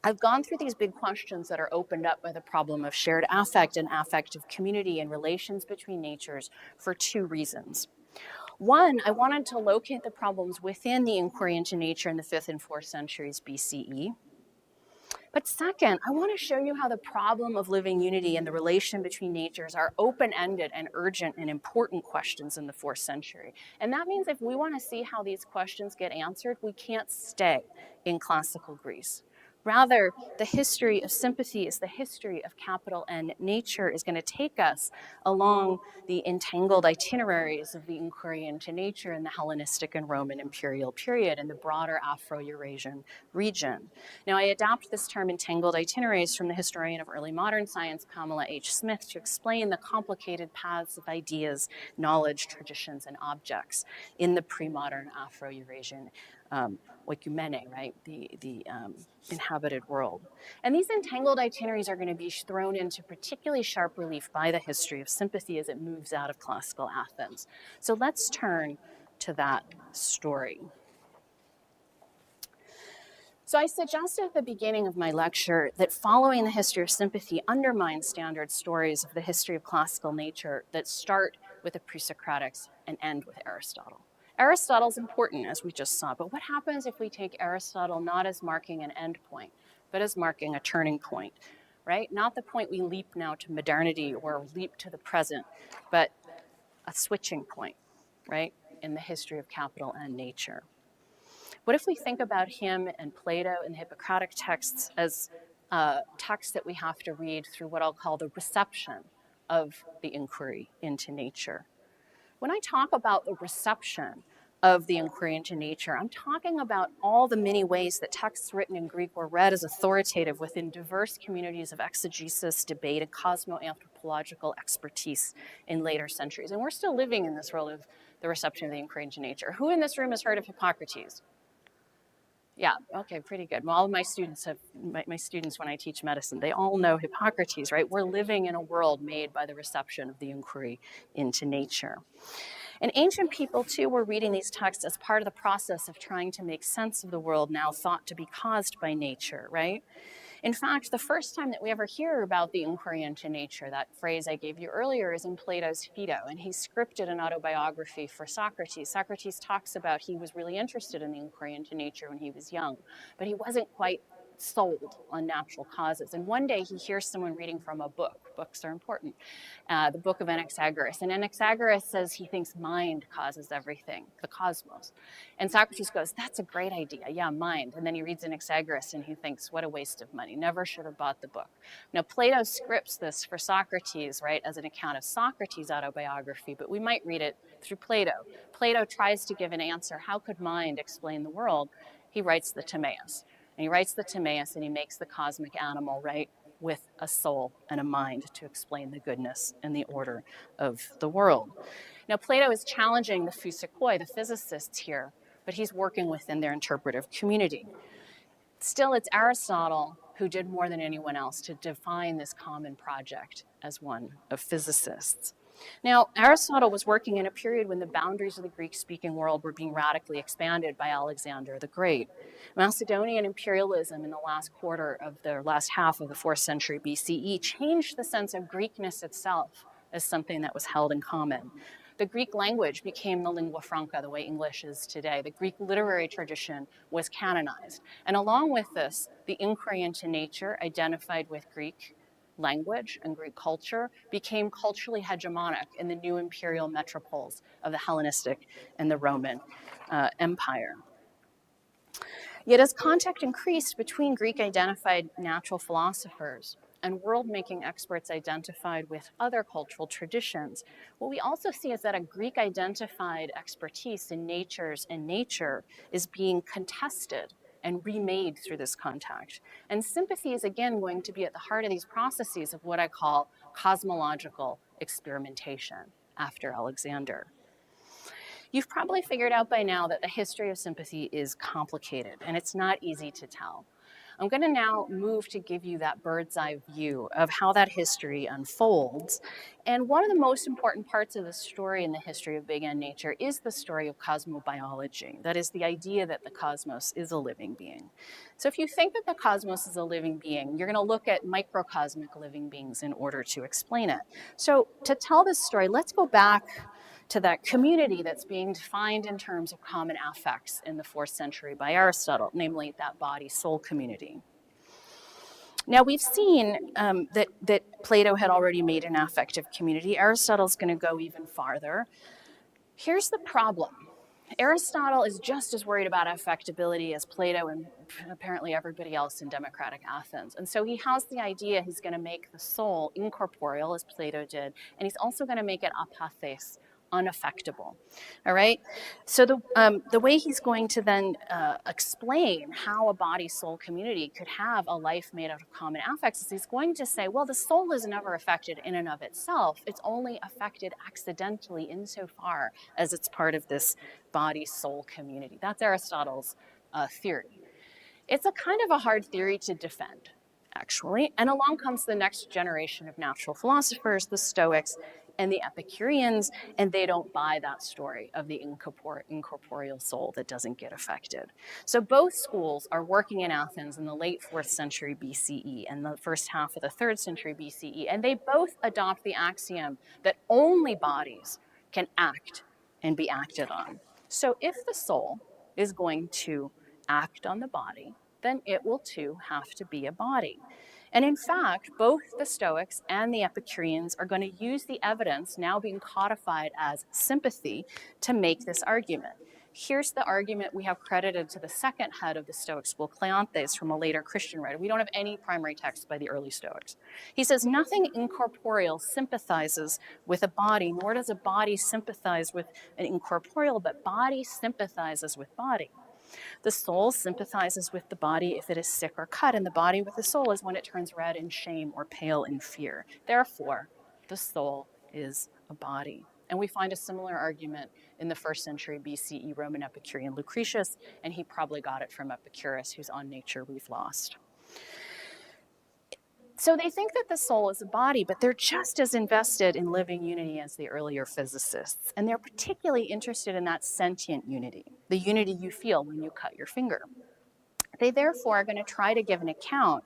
I've gone through these big questions that are opened up by the problem of shared affect and affective community and relations between natures for 2 reasons. One, I wanted to locate the problems within the inquiry into nature in the 5th and 4th centuries BCE. But second, I want to show you how the problem of living unity and the relation between natures are open-ended and urgent and important questions in the 4th century. And that means if we want to see how these questions get answered, we can't stay in classical Greece. Rather, the history of sympathy is the history of capital N nature is going to take us along the entangled itineraries of the inquiry into nature in the Hellenistic and Roman imperial period and the broader Afro-Eurasian region. Now, I adapt this term entangled itineraries from the historian of early modern science, Pamela H. Smith, to explain the complicated paths of ideas, knowledge, traditions, and objects in the pre-modern Afro-Eurasian oikumene, right, the inhabited world. And these entangled itineraries are going to be thrown into particularly sharp relief by the history of sympathy as it moves out of classical Athens. So let's turn to that story. So I suggested at the beginning of my lecture that following the history of sympathy undermines standard stories of the history of classical nature that start with the pre-Socratics and end with Aristotle. Aristotle's important, as we just saw, but what happens if we take Aristotle not as marking an end point, but as marking a turning point, right? Not the point we leap now to modernity or leap to the present, but a switching point, right, in the history of capital N nature. What if we think about him and Plato and the Hippocratic texts as texts that we have to read through what I'll call the reception of the inquiry into nature? When I talk about the reception of the inquiry into nature, I'm talking about all the many ways that texts written in Greek were read as authoritative within diverse communities of exegesis, debate, and cosmo-anthropological expertise in later centuries. And we're still living in this world of the reception of the inquiry into nature. Who in this room has heard of Hippocrates? Yeah, okay, pretty good. Well, all of my students when I teach medicine, they all know Hippocrates, right? We're living in a world made by the reception of the inquiry into nature. And ancient people, too, were reading these texts as part of the process of trying to make sense of the world now thought to be caused by nature, right? In fact, the first time that we ever hear about the inquiry into nature, that phrase I gave you earlier, is in Plato's Phaedo, and he scripted an autobiography for Socrates. Socrates talks about he was really interested in the inquiry into nature when he was young, but he wasn't quite sold on natural causes. And one day he hears someone reading from a book. Books are important. The book of Anaxagoras. And Anaxagoras says he thinks mind causes everything, the cosmos. And Socrates goes, that's a great idea. Yeah, mind. And then he reads Anaxagoras and he thinks, what a waste of money. Never should have bought the book. Now, Plato scripts this for Socrates, right, as an account of Socrates' autobiography, but we might read it through Plato. Plato tries to give an answer. How could mind explain the world? He writes the Timaeus. And he writes the Timaeus and he makes the cosmic animal, right, with a soul and a mind to explain the goodness and the order of the world. Now, Plato is challenging the physikoi, the physicists here, but he's working within their interpretive community. Still, it's Aristotle who did more than anyone else to define this common project as one of physicists. Now, Aristotle was working in a period when the boundaries of the Greek-speaking world were being radically expanded by Alexander the Great. Macedonian imperialism in the last half of the 4th century BCE changed the sense of Greekness itself as something that was held in common. The Greek language became the lingua franca, the way English is today. The Greek literary tradition was canonized. And along with this, the inquiry into nature, identified with Greek language and Greek culture, became culturally hegemonic in the new imperial metropoles of the Hellenistic and the Roman Empire. Yet as contact increased between Greek-identified natural philosophers and world-making experts identified with other cultural traditions, what we also see is that a Greek-identified expertise in natures and nature is being contested and remade through this contact. And sympathy is again going to be at the heart of these processes of what I call cosmological experimentation after Alexander. You've probably figured out by now that the history of sympathy is complicated and it's not easy to tell. I'm going to now move to give you that bird's eye view of how that history unfolds. And one of the most important parts of the story in the history of Big N nature is the story of cosmobiology. That is the idea that the cosmos is a living being. So if you think that the cosmos is a living being, you're going to look at microcosmic living beings in order to explain it. So to tell this story, let's go back to that community that's being defined in terms of common affects in the 4th century by Aristotle, namely that body-soul community. Now we've seen that Plato had already made an affective community. Aristotle's going to go even farther. Here's the problem. Aristotle is just as worried about affectability as Plato and apparently everybody else in democratic Athens. And so he has the idea he's going to make the soul incorporeal, as Plato did, and he's also going to make it apathes, unaffectable. All right. So the way he's going to then explain how a body-soul community could have a life made out of common affects is he's going to say, well, the soul is never affected in and of itself. It's only affected accidentally insofar as it's part of this body-soul community. That's Aristotle's theory. It's a kind of a hard theory to defend, actually. And along comes the next generation of natural philosophers, the Stoics, and the Epicureans, and they don't buy that story of the incorporeal soul that doesn't get affected. So both schools are working in Athens in the late 4th century BCE and the first half of the 3rd century BCE, and they both adopt the axiom that only bodies can act and be acted on. So if the soul is going to act on the body, then it will too have to be a body. And in fact, both the Stoics and the Epicureans are going to use the evidence now being codified as sympathy to make this argument. Here's the argument we have credited to the second head of the Stoic school, Cleanthes, from a later Christian writer. We don't have any primary text by the early Stoics. He says, nothing incorporeal sympathizes with a body, nor does a body sympathize with an incorporeal, but body sympathizes with body. The soul sympathizes with the body if it is sick or cut, and the body with the soul is when it turns red in shame or pale in fear. Therefore, the soul is a body. And we find a similar argument in the 1st century BCE Roman Epicurean Lucretius, and he probably got it from Epicurus, whose On Nature we've lost. So they think that the soul is a body, but they're just as invested in living unity as the earlier physicists. And they're particularly interested in that sentient unity, the unity you feel when you cut your finger. They therefore are going to try to give an account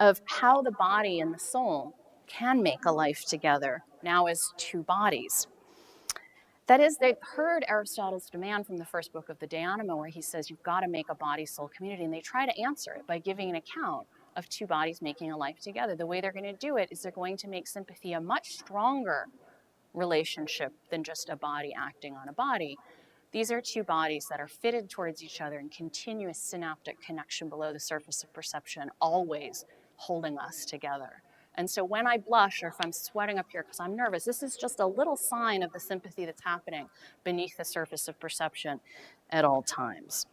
of how the body and the soul can make a life together, now as two bodies. That is, they heard Aristotle's demand from the first book of the De Anima, where he says you've got to make a body-soul community, and they try to answer it by giving an account of two bodies making a life together. The way they're going to do it is they're going to make sympathy a much stronger relationship than just a body acting on a body. These are two bodies that are fitted towards each other in continuous synaptic connection below the surface of perception, always holding us together. And so when I blush or if I'm sweating up here because I'm nervous, this is just a little sign of the sympathy that's happening beneath the surface of perception at all times.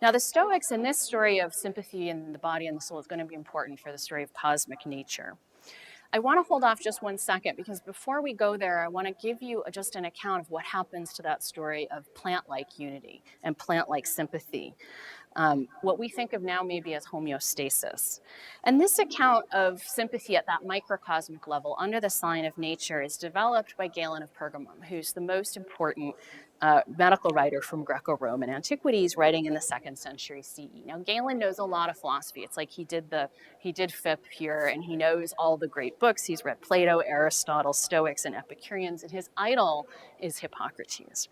Now, the Stoics in this story of sympathy in the body and the soul is going to be important for the story of cosmic nature. I want to hold off just 1 second because before we go there, I want to give you just an account of what happens to that story of plant-like unity and plant-like sympathy. What we think of now maybe as homeostasis. And this account of sympathy at that microcosmic level under the sign of nature is developed by Galen of Pergamum, who's the most important medical writer from Greco-Roman antiquities, writing in the 2nd century CE. Now, Galen knows a lot of philosophy. It's like he did FIP here, and he knows all the great books. He's read Plato, Aristotle, Stoics, and Epicureans, and his idol is Hippocrates.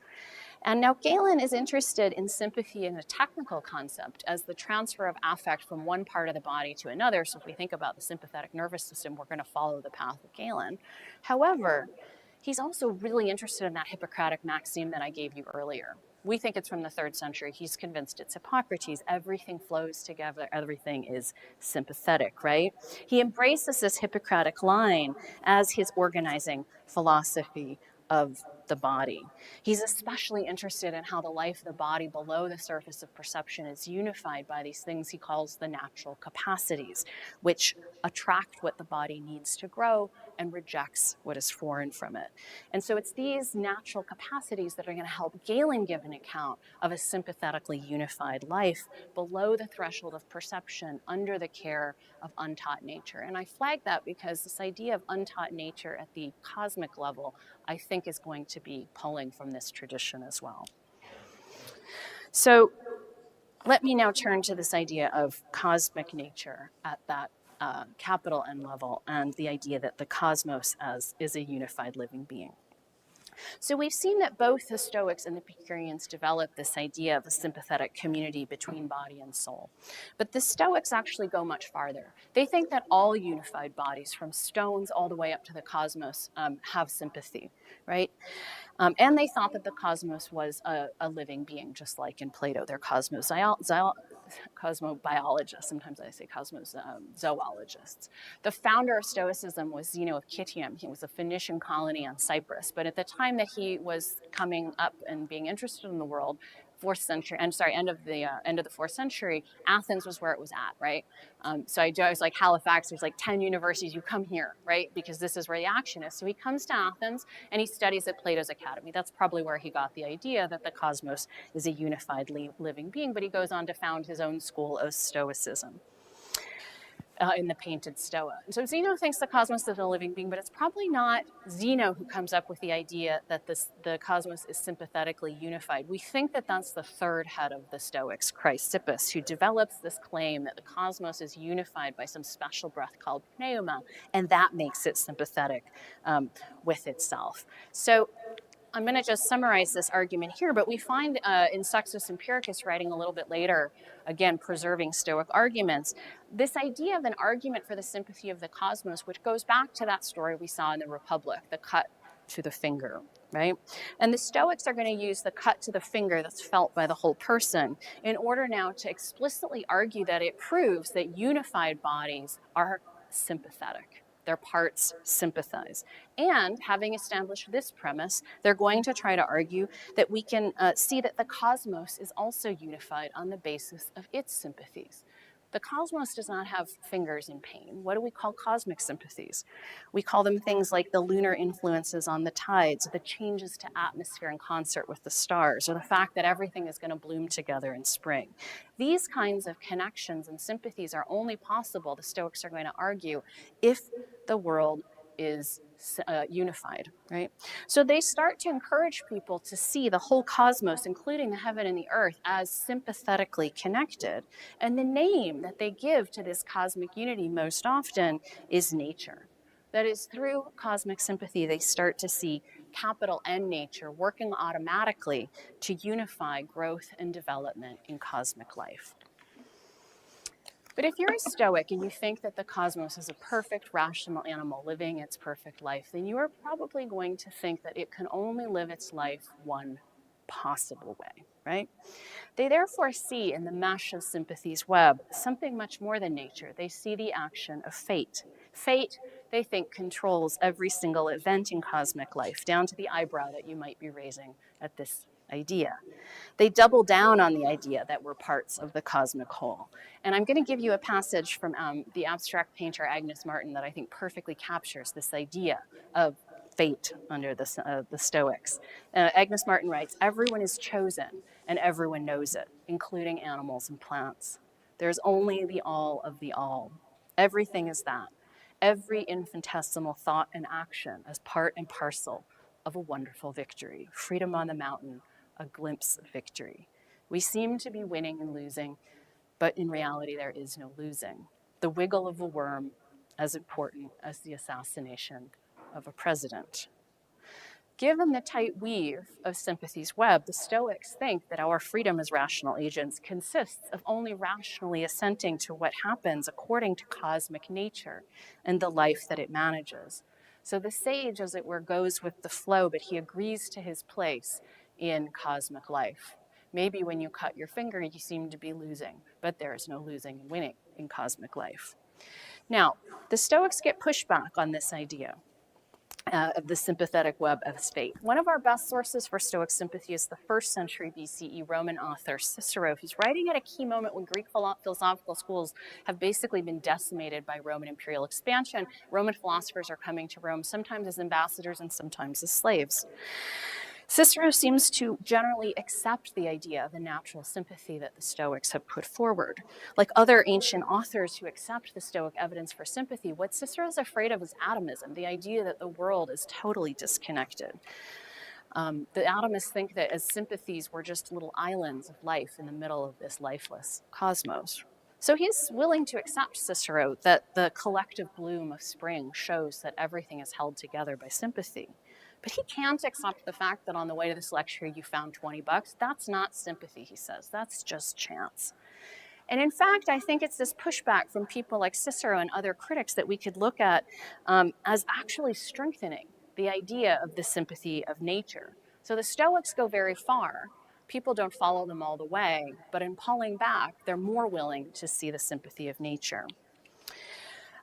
And now Galen is interested in sympathy in a technical concept as the transfer of affect from one part of the body to another. So if we think about the sympathetic nervous system, we're going to follow the path of Galen. However, he's also really interested in that Hippocratic maxim that I gave you earlier. We think it's from the 3rd century. He's convinced it's Hippocrates. Everything flows together. Everything is sympathetic, right? He embraces this Hippocratic line as his organizing philosophy of the body. He's especially interested in how the life of the body below the surface of perception is unified by these things he calls the natural capacities, which attract what the body needs to grow and rejects what is foreign from it. And so it's these natural capacities that are going to help Galen give an account of a sympathetically unified life below the threshold of perception under the care of untaught nature. And I flag that because this idea of untaught nature at the cosmic level, I think, is going to be pulling from this tradition as well. So let me now turn to this idea of cosmic nature at that capital N level and the idea that the cosmos is a unified living being. So we've seen that both the Stoics and the Epicureans developed this idea of a sympathetic community between body and soul. But the Stoics actually go much farther. They think that all unified bodies, from stones all the way up to the cosmos, have sympathy, right? And they thought that the cosmos was a living being, just like in Plato. They're cosmobiologists. Sometimes I say cosmozoologists. The founder of Stoicism was Zeno of Citium. He was a Phoenician colony on Cyprus. But at the time that he was coming up and being interested in the world, end of the 4th century, Athens was where it was at, right? So I was like Halifax, there's like 10 universities, you come here, right? Because this is where the action is. So he comes to Athens and he studies at Plato's Academy. That's probably where he got the idea that the cosmos is a unified living being, but he goes on to found his own school of Stoicism. In the painted Stoa. And so Zeno thinks the cosmos is a living being, but it's probably not Zeno who comes up with the idea that the cosmos is sympathetically unified. We think that that's the third head of the Stoics, Chrysippus, who develops this claim that the cosmos is unified by some special breath called pneuma, and that makes it sympathetic with itself. So I'm going to just summarize this argument here, but we find in Sextus Empiricus, writing a little bit later, again, preserving Stoic arguments, this idea of an argument for the sympathy of the cosmos, which goes back to that story we saw in the Republic, the cut to the finger, right? And the Stoics are going to use the cut to the finger that's felt by the whole person in order now to explicitly argue that it proves that unified bodies are sympathetic. Their parts sympathize. And having established this premise, they're going to try to argue that we can see that the cosmos is also unified on the basis of its sympathies. The cosmos does not have fingers in pain. What do we call cosmic sympathies? We call them things like the lunar influences on the tides, the changes to atmosphere in concert with the stars, or the fact that everything is going to bloom together in spring. These kinds of connections and sympathies are only possible, the Stoics are going to argue, if the world is unified, right? So they start to encourage people to see the whole cosmos, including the heaven and the earth, as sympathetically connected. And the name that they give to this cosmic unity most often is nature. That is, through cosmic sympathy, they start to see capital N nature working automatically to unify growth and development in cosmic life. But if you're a Stoic and you think that the cosmos is a perfect rational animal living its perfect life, then you are probably going to think that it can only live its life one possible way, right? They therefore see in the mesh of sympathy's web something much more than nature. They see the action of fate. Fate, they think, controls every single event in cosmic life, down to the eyebrow that you might be raising at this idea. They double down on the idea that we're parts of the cosmic whole. And I'm going to give you a passage from the abstract painter Agnes Martin that I think perfectly captures this idea of fate under the Stoics. Agnes Martin writes, "Everyone is chosen and everyone knows it, including animals and plants. There's only the all of the all. Everything is that. Every infinitesimal thought and action as part and parcel of a wonderful victory. Freedom on the mountain, a glimpse of victory. We seem to be winning and losing, but in reality there is no losing. The wiggle of a worm as important as the assassination of a president." Given the tight weave of sympathy's web, the Stoics think that our freedom as rational agents consists of only rationally assenting to what happens according to cosmic nature and the life that it manages. So the sage, as it were, goes with the flow, but he agrees to his place in cosmic life. Maybe when you cut your finger, you seem to be losing, but there is no losing and winning in cosmic life. Now, the Stoics get pushback on this idea of the sympathetic web of fate. One of our best sources for Stoic sympathy is the 1st century BCE Roman author Cicero, who's writing at a key moment when Greek philosophical schools have basically been decimated by Roman imperial expansion. Roman philosophers are coming to Rome, sometimes as ambassadors and sometimes as slaves. Cicero seems to generally accept the idea of the natural sympathy that the Stoics have put forward. Like other ancient authors who accept the Stoic evidence for sympathy, what Cicero is afraid of is atomism, the idea that the world is totally disconnected. The atomists think that as sympathies, we're just little islands of life in the middle of this lifeless cosmos. So he's willing to accept, Cicero, that the collective bloom of spring shows that everything is held together by sympathy. But he can't accept the fact that on the way to this lecture you found $20. That's not sympathy, he says. That's just chance. And in fact, I think it's this pushback from people like Cicero and other critics that we could look at as actually strengthening the idea of the sympathy of nature. So the Stoics go very far. People don't follow them all the way, but in pulling back, they're more willing to see the sympathy of nature.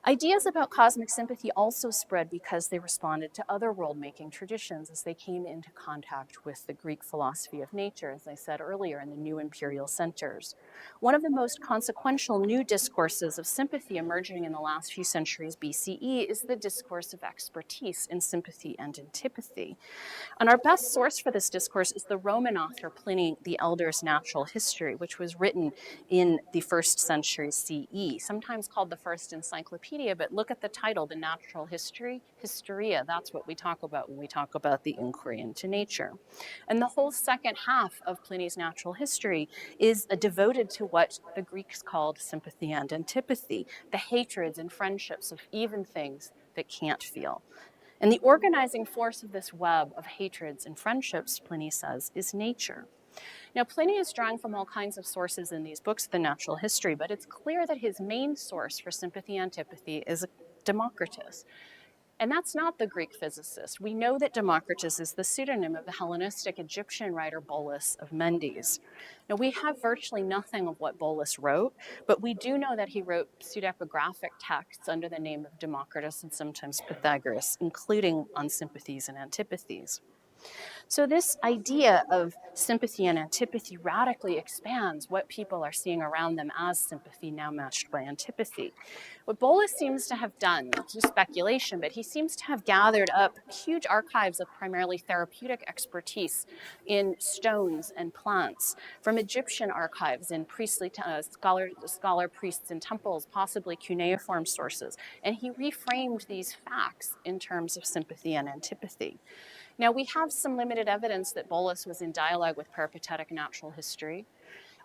Ideas about cosmic sympathy also spread because they responded to other world-making traditions as they came into contact with the Greek philosophy of nature, as I said earlier, in the new imperial centers. One of the most consequential new discourses of sympathy emerging in the last few centuries BCE is the discourse of expertise in sympathy and antipathy. And our best source for this discourse is the Roman author Pliny the Elder's Natural History, which was written in the 1st century CE, sometimes called the first encyclopedia, but look at the title, The Natural History, Historia. That's what we talk about when we talk about the inquiry into nature. And the whole second half of Pliny's Natural History is devoted to what the Greeks called sympathy and antipathy, the hatreds and friendships of even things that can't feel. And the organizing force of this web of hatreds and friendships, Pliny says, is nature. Now, Pliny is drawing from all kinds of sources in these books of the natural history, but it's clear that his main source for sympathy and antipathy is Democritus. And that's not the Greek physicist. We know that Democritus is the pseudonym of the Hellenistic Egyptian writer Bolus of Mendes. Now, we have virtually nothing of what Bolus wrote, but we do know that he wrote pseudepigraphic texts under the name of Democritus and sometimes Pythagoras, including on sympathies and antipathies. So this idea of sympathy and antipathy radically expands what people are seeing around them as sympathy now matched by antipathy. What Bolus seems to have done, it's just speculation, but he seems to have gathered up huge archives of primarily therapeutic expertise in stones and plants, from Egyptian archives in priestly scholar priests in temples, possibly cuneiform sources, and he reframed these facts in terms of sympathy and antipathy. Now, we have some limited evidence that Bolus was in dialogue with peripatetic natural history.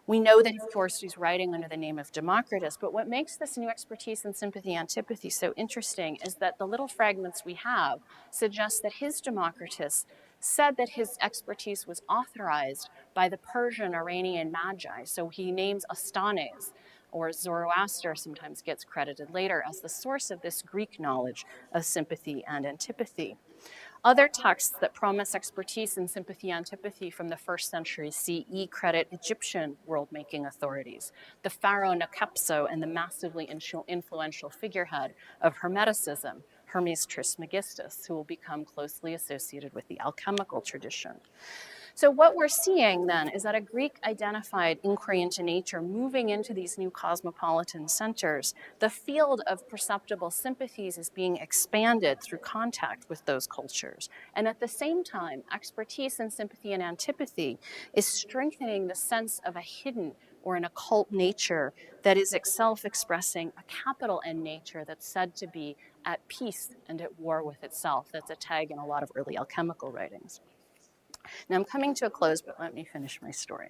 We know that, of course, he's writing under the name of Democritus, but what makes this new expertise in sympathy and antipathy so interesting is that the little fragments we have suggest that his Democritus said that his expertise was authorized by the Persian Iranian magi. So he names Astanes, or Zoroaster sometimes gets credited later as the source of this Greek knowledge of sympathy and antipathy. Other texts that promise expertise in sympathy and antipathy from the 1st century CE credit Egyptian world-making authorities, the pharaoh Nekepso and the massively influential figurehead of Hermeticism, Hermes Trismegistus, who will become closely associated with the alchemical tradition. So what we're seeing then is that a Greek-identified inquiry into nature moving into these new cosmopolitan centers, the field of perceptible sympathies is being expanded through contact with those cultures. And at the same time, expertise in sympathy and antipathy is strengthening the sense of a hidden or an occult nature that is itself expressing a capital N nature that's said to be at peace and at war with itself. That's a tag in a lot of early alchemical writings. Now I'm coming to a close, but let me finish my story.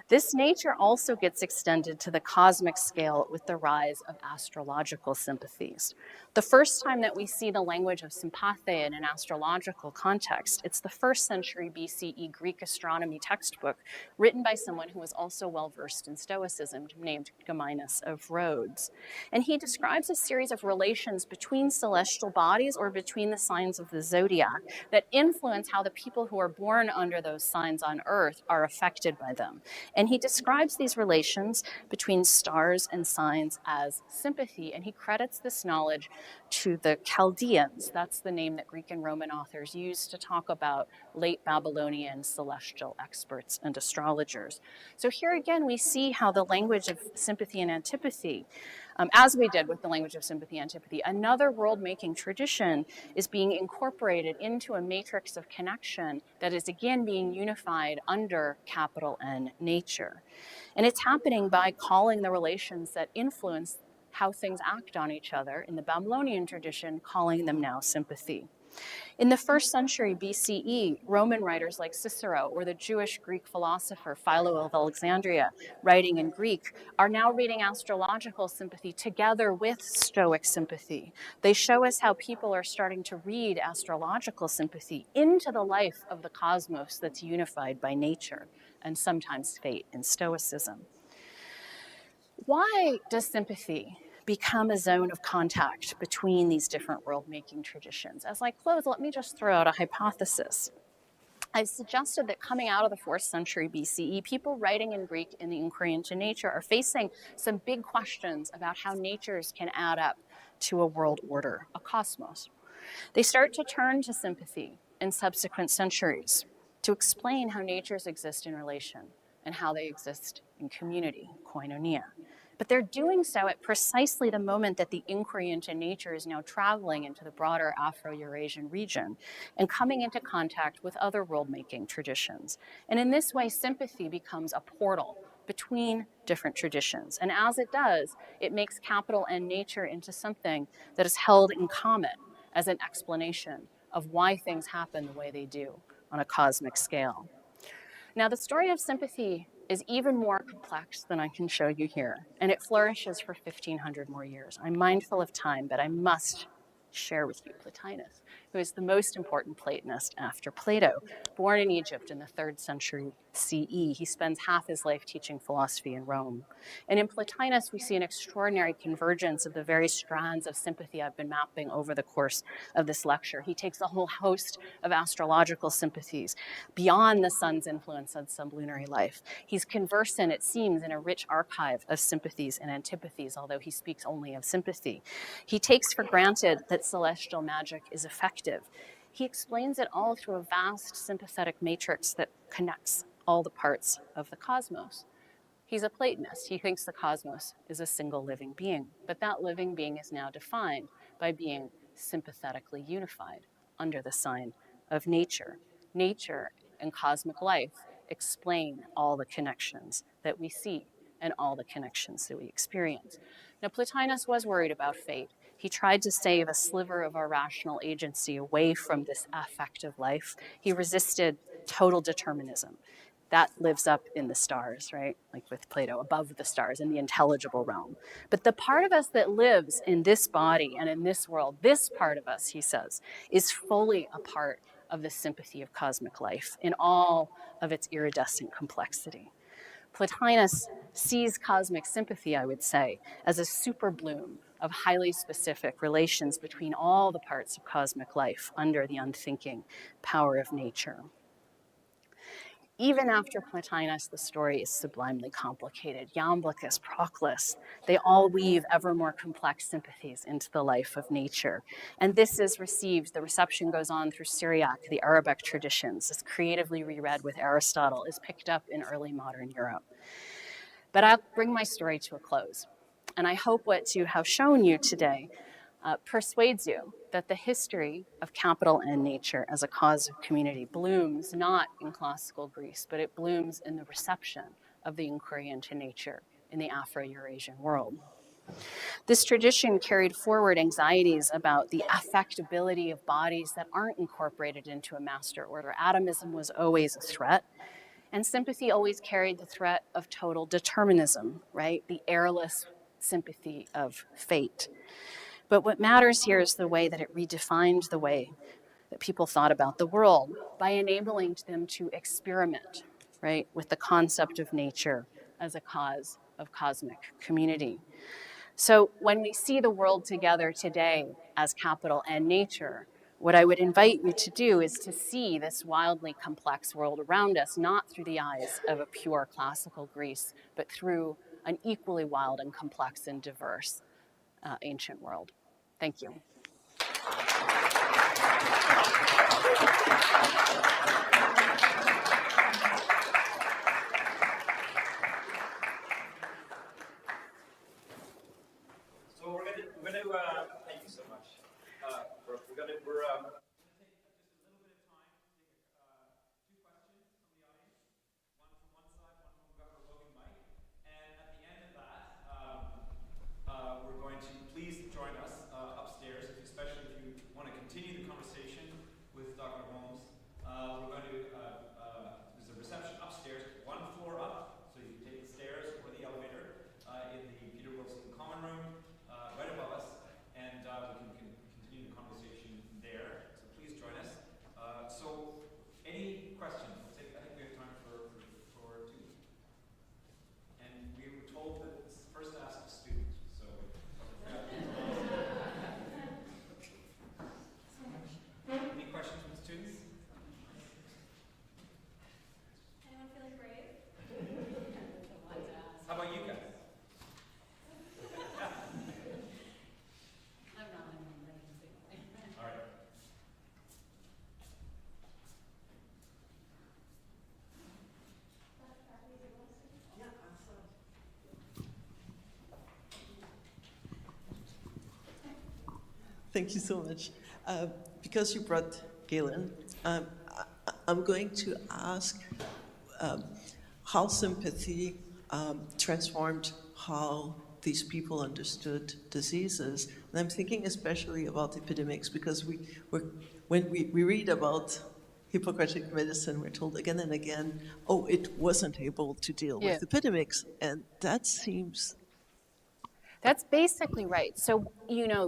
This nature also gets extended to the cosmic scale with the rise of astrological sympathies. The first time that we see the language of sympatheia in an astrological context, it's the 1st century BCE Greek astronomy textbook written by someone who was also well-versed in Stoicism, named Geminus of Rhodes. And he describes a series of relations between celestial bodies or between the signs of the zodiac that influence how the people who are born under those signs on Earth are affected by them. And he describes these relations between stars and signs as sympathy, and he credits this knowledge to the Chaldeans. That's the name that Greek and Roman authors used to talk about late Babylonian celestial experts and astrologers. So here again, we see how the language of sympathy and antipathy, as we did with the language of sympathy and antipathy, another world-making tradition is being incorporated into a matrix of connection that is again being unified under capital N nature. And it's happening by calling the relations that influence how things act on each other, in the Babylonian tradition, calling them now sympathy. In the 1st century BCE, Roman writers like Cicero or the Jewish Greek philosopher Philo of Alexandria, writing in Greek, are now reading astrological sympathy together with Stoic sympathy. They show us how people are starting to read astrological sympathy into the life of the cosmos that's unified by nature and sometimes fate in Stoicism. Why does sympathy become a zone of contact between these different world-making traditions? As I close, let me just throw out a hypothesis. I've suggested that coming out of the 4th century BCE, people writing in Greek in the inquiry into nature are facing some big questions about how natures can add up to a world order, a cosmos. They start to turn to sympathy in subsequent centuries to explain how natures exist in relation and how they exist in community, koinonia. But they're doing so at precisely the moment that the inquiry into nature is now traveling into the broader Afro-Eurasian region and coming into contact with other world-making traditions. And in this way, sympathy becomes a portal between different traditions. And as it does, it makes capital N nature into something that is held in common as an explanation of why things happen the way they do on a cosmic scale. Now, the story of sympathy is even more complex than I can show you here, and it flourishes for 1,500 more years. I'm mindful of time, but I must share with you Plotinus, who is the most important Platonist after Plato. Born in Egypt in the 3rd century CE, he spends half his life teaching philosophy in Rome. And in Plotinus, we see an extraordinary convergence of the various strands of sympathy I've been mapping over the course of this lecture. He takes a whole host of astrological sympathies beyond the sun's influence on sublunary life. He's conversant, it seems, in a rich archive of sympathies and antipathies, although he speaks only of sympathy. He takes for granted that celestial magic is effective. He explains it all through a vast sympathetic matrix that connects all the parts of the cosmos. He's a Platonist. He thinks the cosmos is a single living being, but that living being is now defined by being sympathetically unified under the sign of nature. Nature and cosmic life explain all the connections that we see and all the connections that we experience. Now, Plotinus was worried about fate. He tried to save a sliver of our rational agency away from this affective life. He resisted total determinism. That lives up in the stars, right? Like with Plato, above the stars in the intelligible realm. But the part of us that lives in this body and in this world, this part of us, he says, is fully a part of the sympathy of cosmic life in all of its iridescent complexity. Plotinus sees cosmic sympathy, I would say, as a super bloom of highly specific relations between all the parts of cosmic life under the unthinking power of nature. Even after Plotinus, the story is sublimely complicated. Iamblichus, Proclus, they all weave ever more complex sympathies into the life of nature. And this is received, the reception goes on through Syriac, the Arabic traditions. It's creatively reread with Aristotle, is picked up in early modern Europe. But I'll bring my story to a close. And I hope what to have shown you today persuades you that the history of capital N nature as a cause of community blooms not in classical Greece, but it blooms in the reception of the inquiry into nature in the Afro-Eurasian world. This tradition carried forward anxieties about the affectability of bodies that aren't incorporated into a master order. Atomism was always a threat, and sympathy always carried the threat of total determinism, right? The airless sympathy of fate. But what matters here is the way that it redefined the way that people thought about the world by enabling them to experiment, right, with the concept of nature as a cause of cosmic community. So when we see the world together today as capital N nature, what I would invite you to do is to see this wildly complex world around us, not through the eyes of a pure classical Greece, but through an equally wild and complex and diverse ancient world. Thank you. So we're gonna thank you so much. Brooke. We're gonna take just a little bit of time to take two questions from the audience, one from one side, one from we've got our roving mic, and at the end of that, we're going to please join us upstairs, especially if you want to continue the conversation with Dr. Holmes. We're going to there's a reception upstairs, one floor up, so you can take the stairs or the elevator in the Peter Wilson Common Room. Right above us, and we can continue the conversation there. So please join us. So, any questions? I think we have time for two. And we were told that it's first asked a student. So, any questions from the students? Anyone feeling brave? How about you guys? All right. Thank you so much. Because you brought Galen, I'm going to ask how sympathy transformed how these people understood diseases. And I'm thinking especially about epidemics because when we read about Hippocratic medicine, we're told again and again, oh, it wasn't able to deal with epidemics. And that seems... That's basically right. So,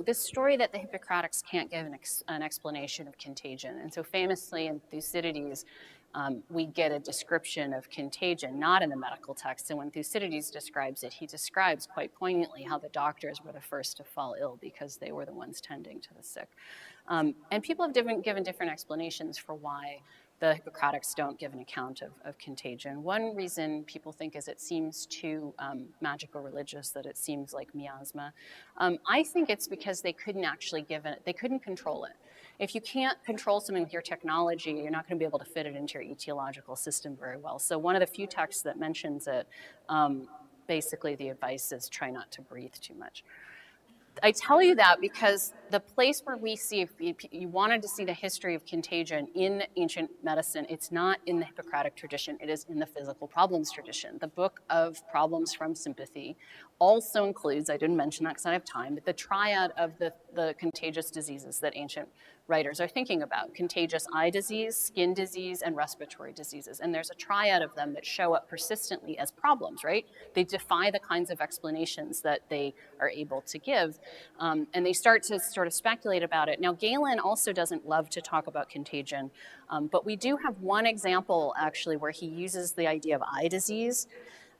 this story that the Hippocratics can't give an explanation of contagion. And so famously in Thucydides, we get a description of contagion, not in the medical text. And when Thucydides describes it, he describes quite poignantly how the doctors were the first to fall ill because they were the ones tending to the sick. And people have given different explanations for why the Hippocratics don't give an account of contagion. One reason people think is it seems too magical religious, that it seems like miasma. I think it's because they couldn't actually they couldn't control it. If you can't control something with your technology, you're not going to be able to fit it into your etiological system very well. So one of the few texts that mentions it, basically the advice is try not to breathe too much. I tell you that because the place where we see, if you wanted to see the history of contagion in ancient medicine, it's not in the Hippocratic tradition, it is in the physical problems tradition. The book of Problems from Sympathy also includes, I didn't mention that because I don't have time, but the triad of the contagious diseases that ancient writers are thinking about: contagious eye disease, skin disease, and respiratory diseases. And there's a triad of them that show up persistently as problems, right? They defy the kinds of explanations that they are able to give. And they start to sort of speculate about it. Now, Galen also doesn't love to talk about contagion, but we do have one example, actually, where he uses the idea of eye disease.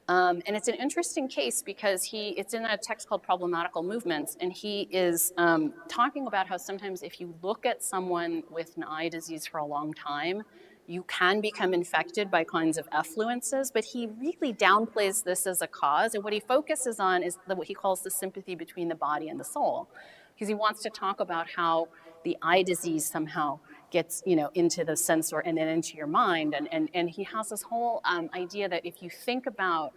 And it's an interesting case because it's in a text called Problematical Movements, and he is talking about how sometimes if you look at someone with an eye disease for a long time, you can become infected by kinds of effluences, but he really downplays this as a cause. And what he focuses on is what he calls the sympathy between the body and the soul, because he wants to talk about how the eye disease somehow gets, into the sensor and then into your mind. And he has this whole idea that if you think about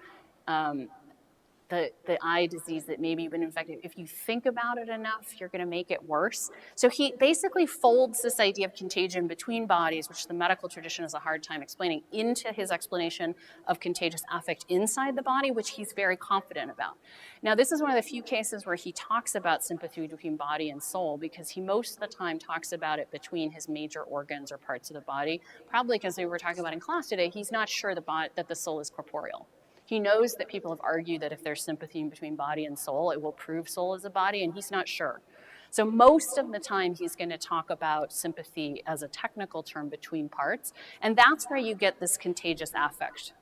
the eye disease that maybe you've been infected, if you think about it enough, you're going to make it worse. So he basically folds this idea of contagion between bodies, which the medical tradition has a hard time explaining, into his explanation of contagious affect inside the body, which he's very confident about. Now, this is one of the few cases where he talks about sympathy between body and soul, because he most of the time talks about it between his major organs or parts of the body, probably because we were talking about in class today, he's not sure that the soul is corporeal. He knows that people have argued that if there's sympathy between body and soul, it will prove soul is a body, and he's not sure. So most of the time, he's going to talk about sympathy as a technical term between parts, and that's where you get this contagious affect.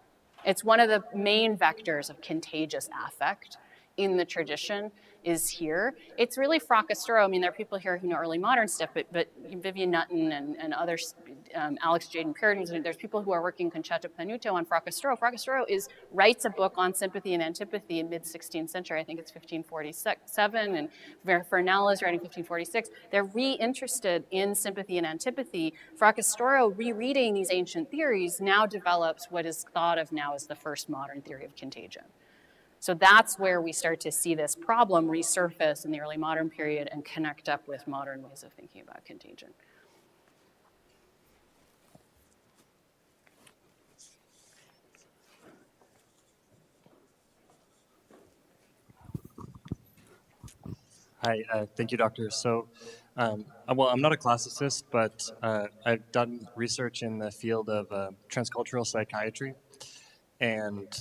It's one of the main vectors of contagious affect in the tradition is here. It's really Fracastoro. I mean, there are people here who know early modern stuff, but Vivian Nutton and others, Alex Jaden Puritan, there's people who are working Concetta Panuto on Fracastoro. Fracastoro writes a book on sympathy and antipathy in mid-16th century. I think it's 1547, and Fernell is writing 1546. They're re-interested in sympathy and antipathy. Fracastoro, rereading these ancient theories, now develops what is thought of now as the first modern theory of contagion. So that's where we start to see this problem resurface in the early modern period and connect up with modern ways of thinking about contagion. Hi, thank you, Doctor. So, well, I'm not a classicist, but I've done research in the field of transcultural psychiatry. And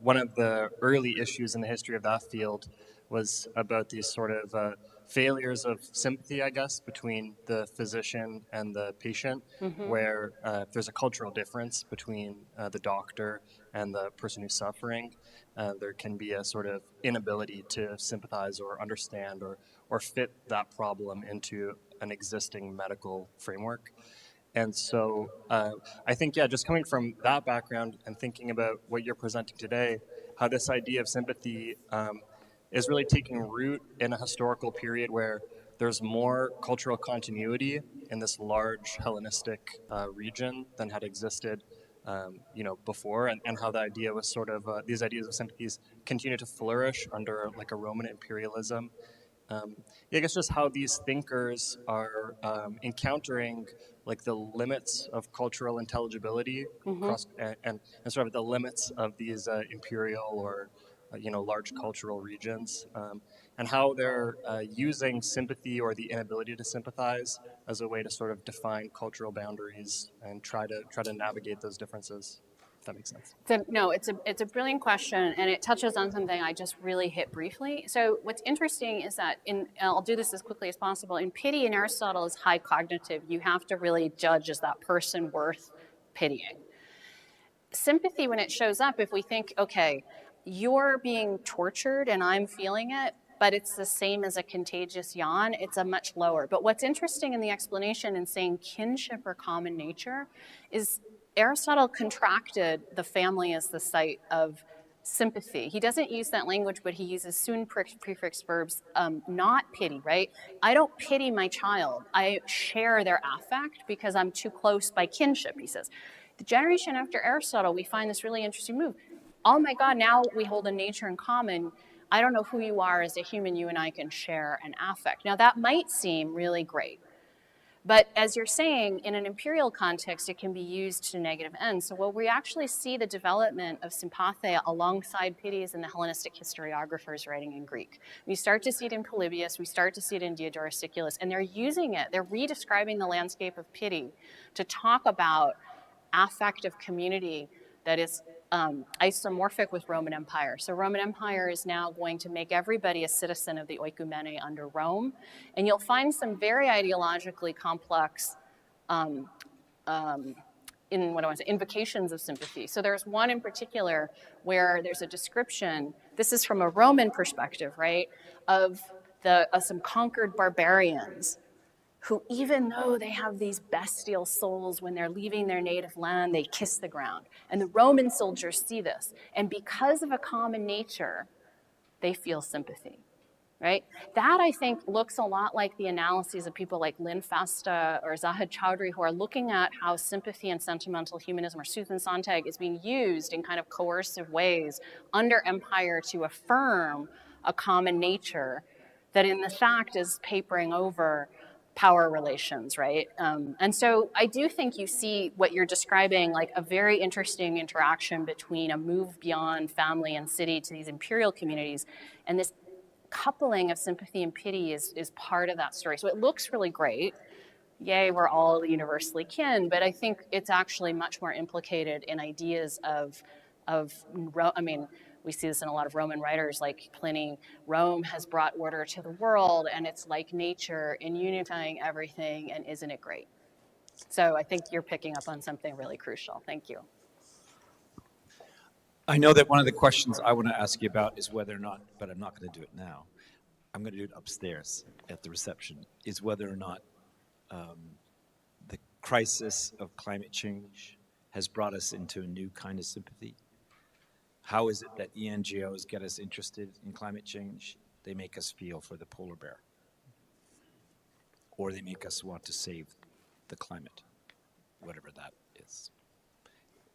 one of the early issues in the history of that field was about these sort of failures of sympathy, I guess, between the physician and the patient, where if there's a cultural difference between the doctor and the person who's suffering, there can be a sort of inability to sympathize or understand or fit that problem into an existing medical framework. And so I think, just coming from that background and thinking about what you're presenting today, how this idea of sympathy is really taking root in a historical period where there's more cultural continuity in this large Hellenistic region than had existed before, and how the idea was sort of, these ideas of sympathies continue to flourish under like a Roman imperialism. I guess just how these thinkers are encountering like the limits of cultural intelligibility across, and sort of the limits of these imperial or large cultural regions, and how they're using sympathy or the inability to sympathize as a way to sort of define cultural boundaries and try to navigate those differences. If that makes sense. It's a brilliant question, and it touches on something I just really hit briefly. So what's interesting is that I'll do this as quickly as possible. In pity, in Aristotle is high cognitive. You have to really judge, is that person worth pitying? Sympathy, when it shows up, if we think, okay, you're being tortured and I'm feeling it, but it's the same as a contagious yawn, it's a much lower. But what's interesting in the explanation in saying kinship or common nature is Aristotle contracted the family as the site of sympathy. He doesn't use that language, but he uses soon prefix verbs, not pity, right? I don't pity my child. I share their affect because I'm too close by kinship, he says. The generation after Aristotle, we find this really interesting move. Oh my God, now we hold a nature in common. I don't know who you are as a human, you and I can share an affect. Now that might seem really great. But as you're saying, in an imperial context, it can be used to negative ends. So what we actually see the development of sympatheia alongside pity is in the Hellenistic historiographers writing in Greek. We start to see it in Polybius, we start to see it in Diodorus Siculus, and they're using it, they're redescribing the landscape of pity to talk about affective community that is isomorphic with Roman Empire. So Roman Empire is now going to make everybody a citizen of the oikumene under Rome. And you'll find some very ideologically complex invocations of sympathy. So there's one in particular where there's a description, this is from a Roman perspective, right, of some conquered barbarians who, even though they have these bestial souls, when they're leaving their native land, they kiss the ground. And the Roman soldiers see this. And because of a common nature, they feel sympathy, right? That, I think, looks a lot like the analyses of people like Lynn Festa or Zahid Chowdhury, who are looking at how sympathy and sentimental humanism, or Susan Sontag, is being used in kind of coercive ways under empire to affirm a common nature that in the fact is papering over power relations, right? And so I do think you see what you're describing, like a very interesting interaction between a move beyond family and city to these imperial communities, and this coupling of sympathy and pity is part of that story. So it looks really great. Yay, we're all universally kin, but I think it's actually much more implicated in ideas we see this in a lot of Roman writers like Pliny. Rome has brought order to the world, and it's like nature in unifying everything, and isn't it great? So I think you're picking up on something really crucial. Thank you. I know that one of the questions I want to ask you about is whether or not, but I'm not going to do it now, I'm going to do it upstairs at the reception, is whether or not the crisis of climate change has brought us into a new kind of sympathy. How is it that ENGOs get us interested in climate change? They make us feel for the polar bear. Or they make us want to save the climate, whatever that is.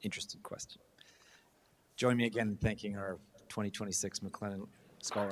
Interesting question. Join me again in thanking our 2026 MacLennan Scholar.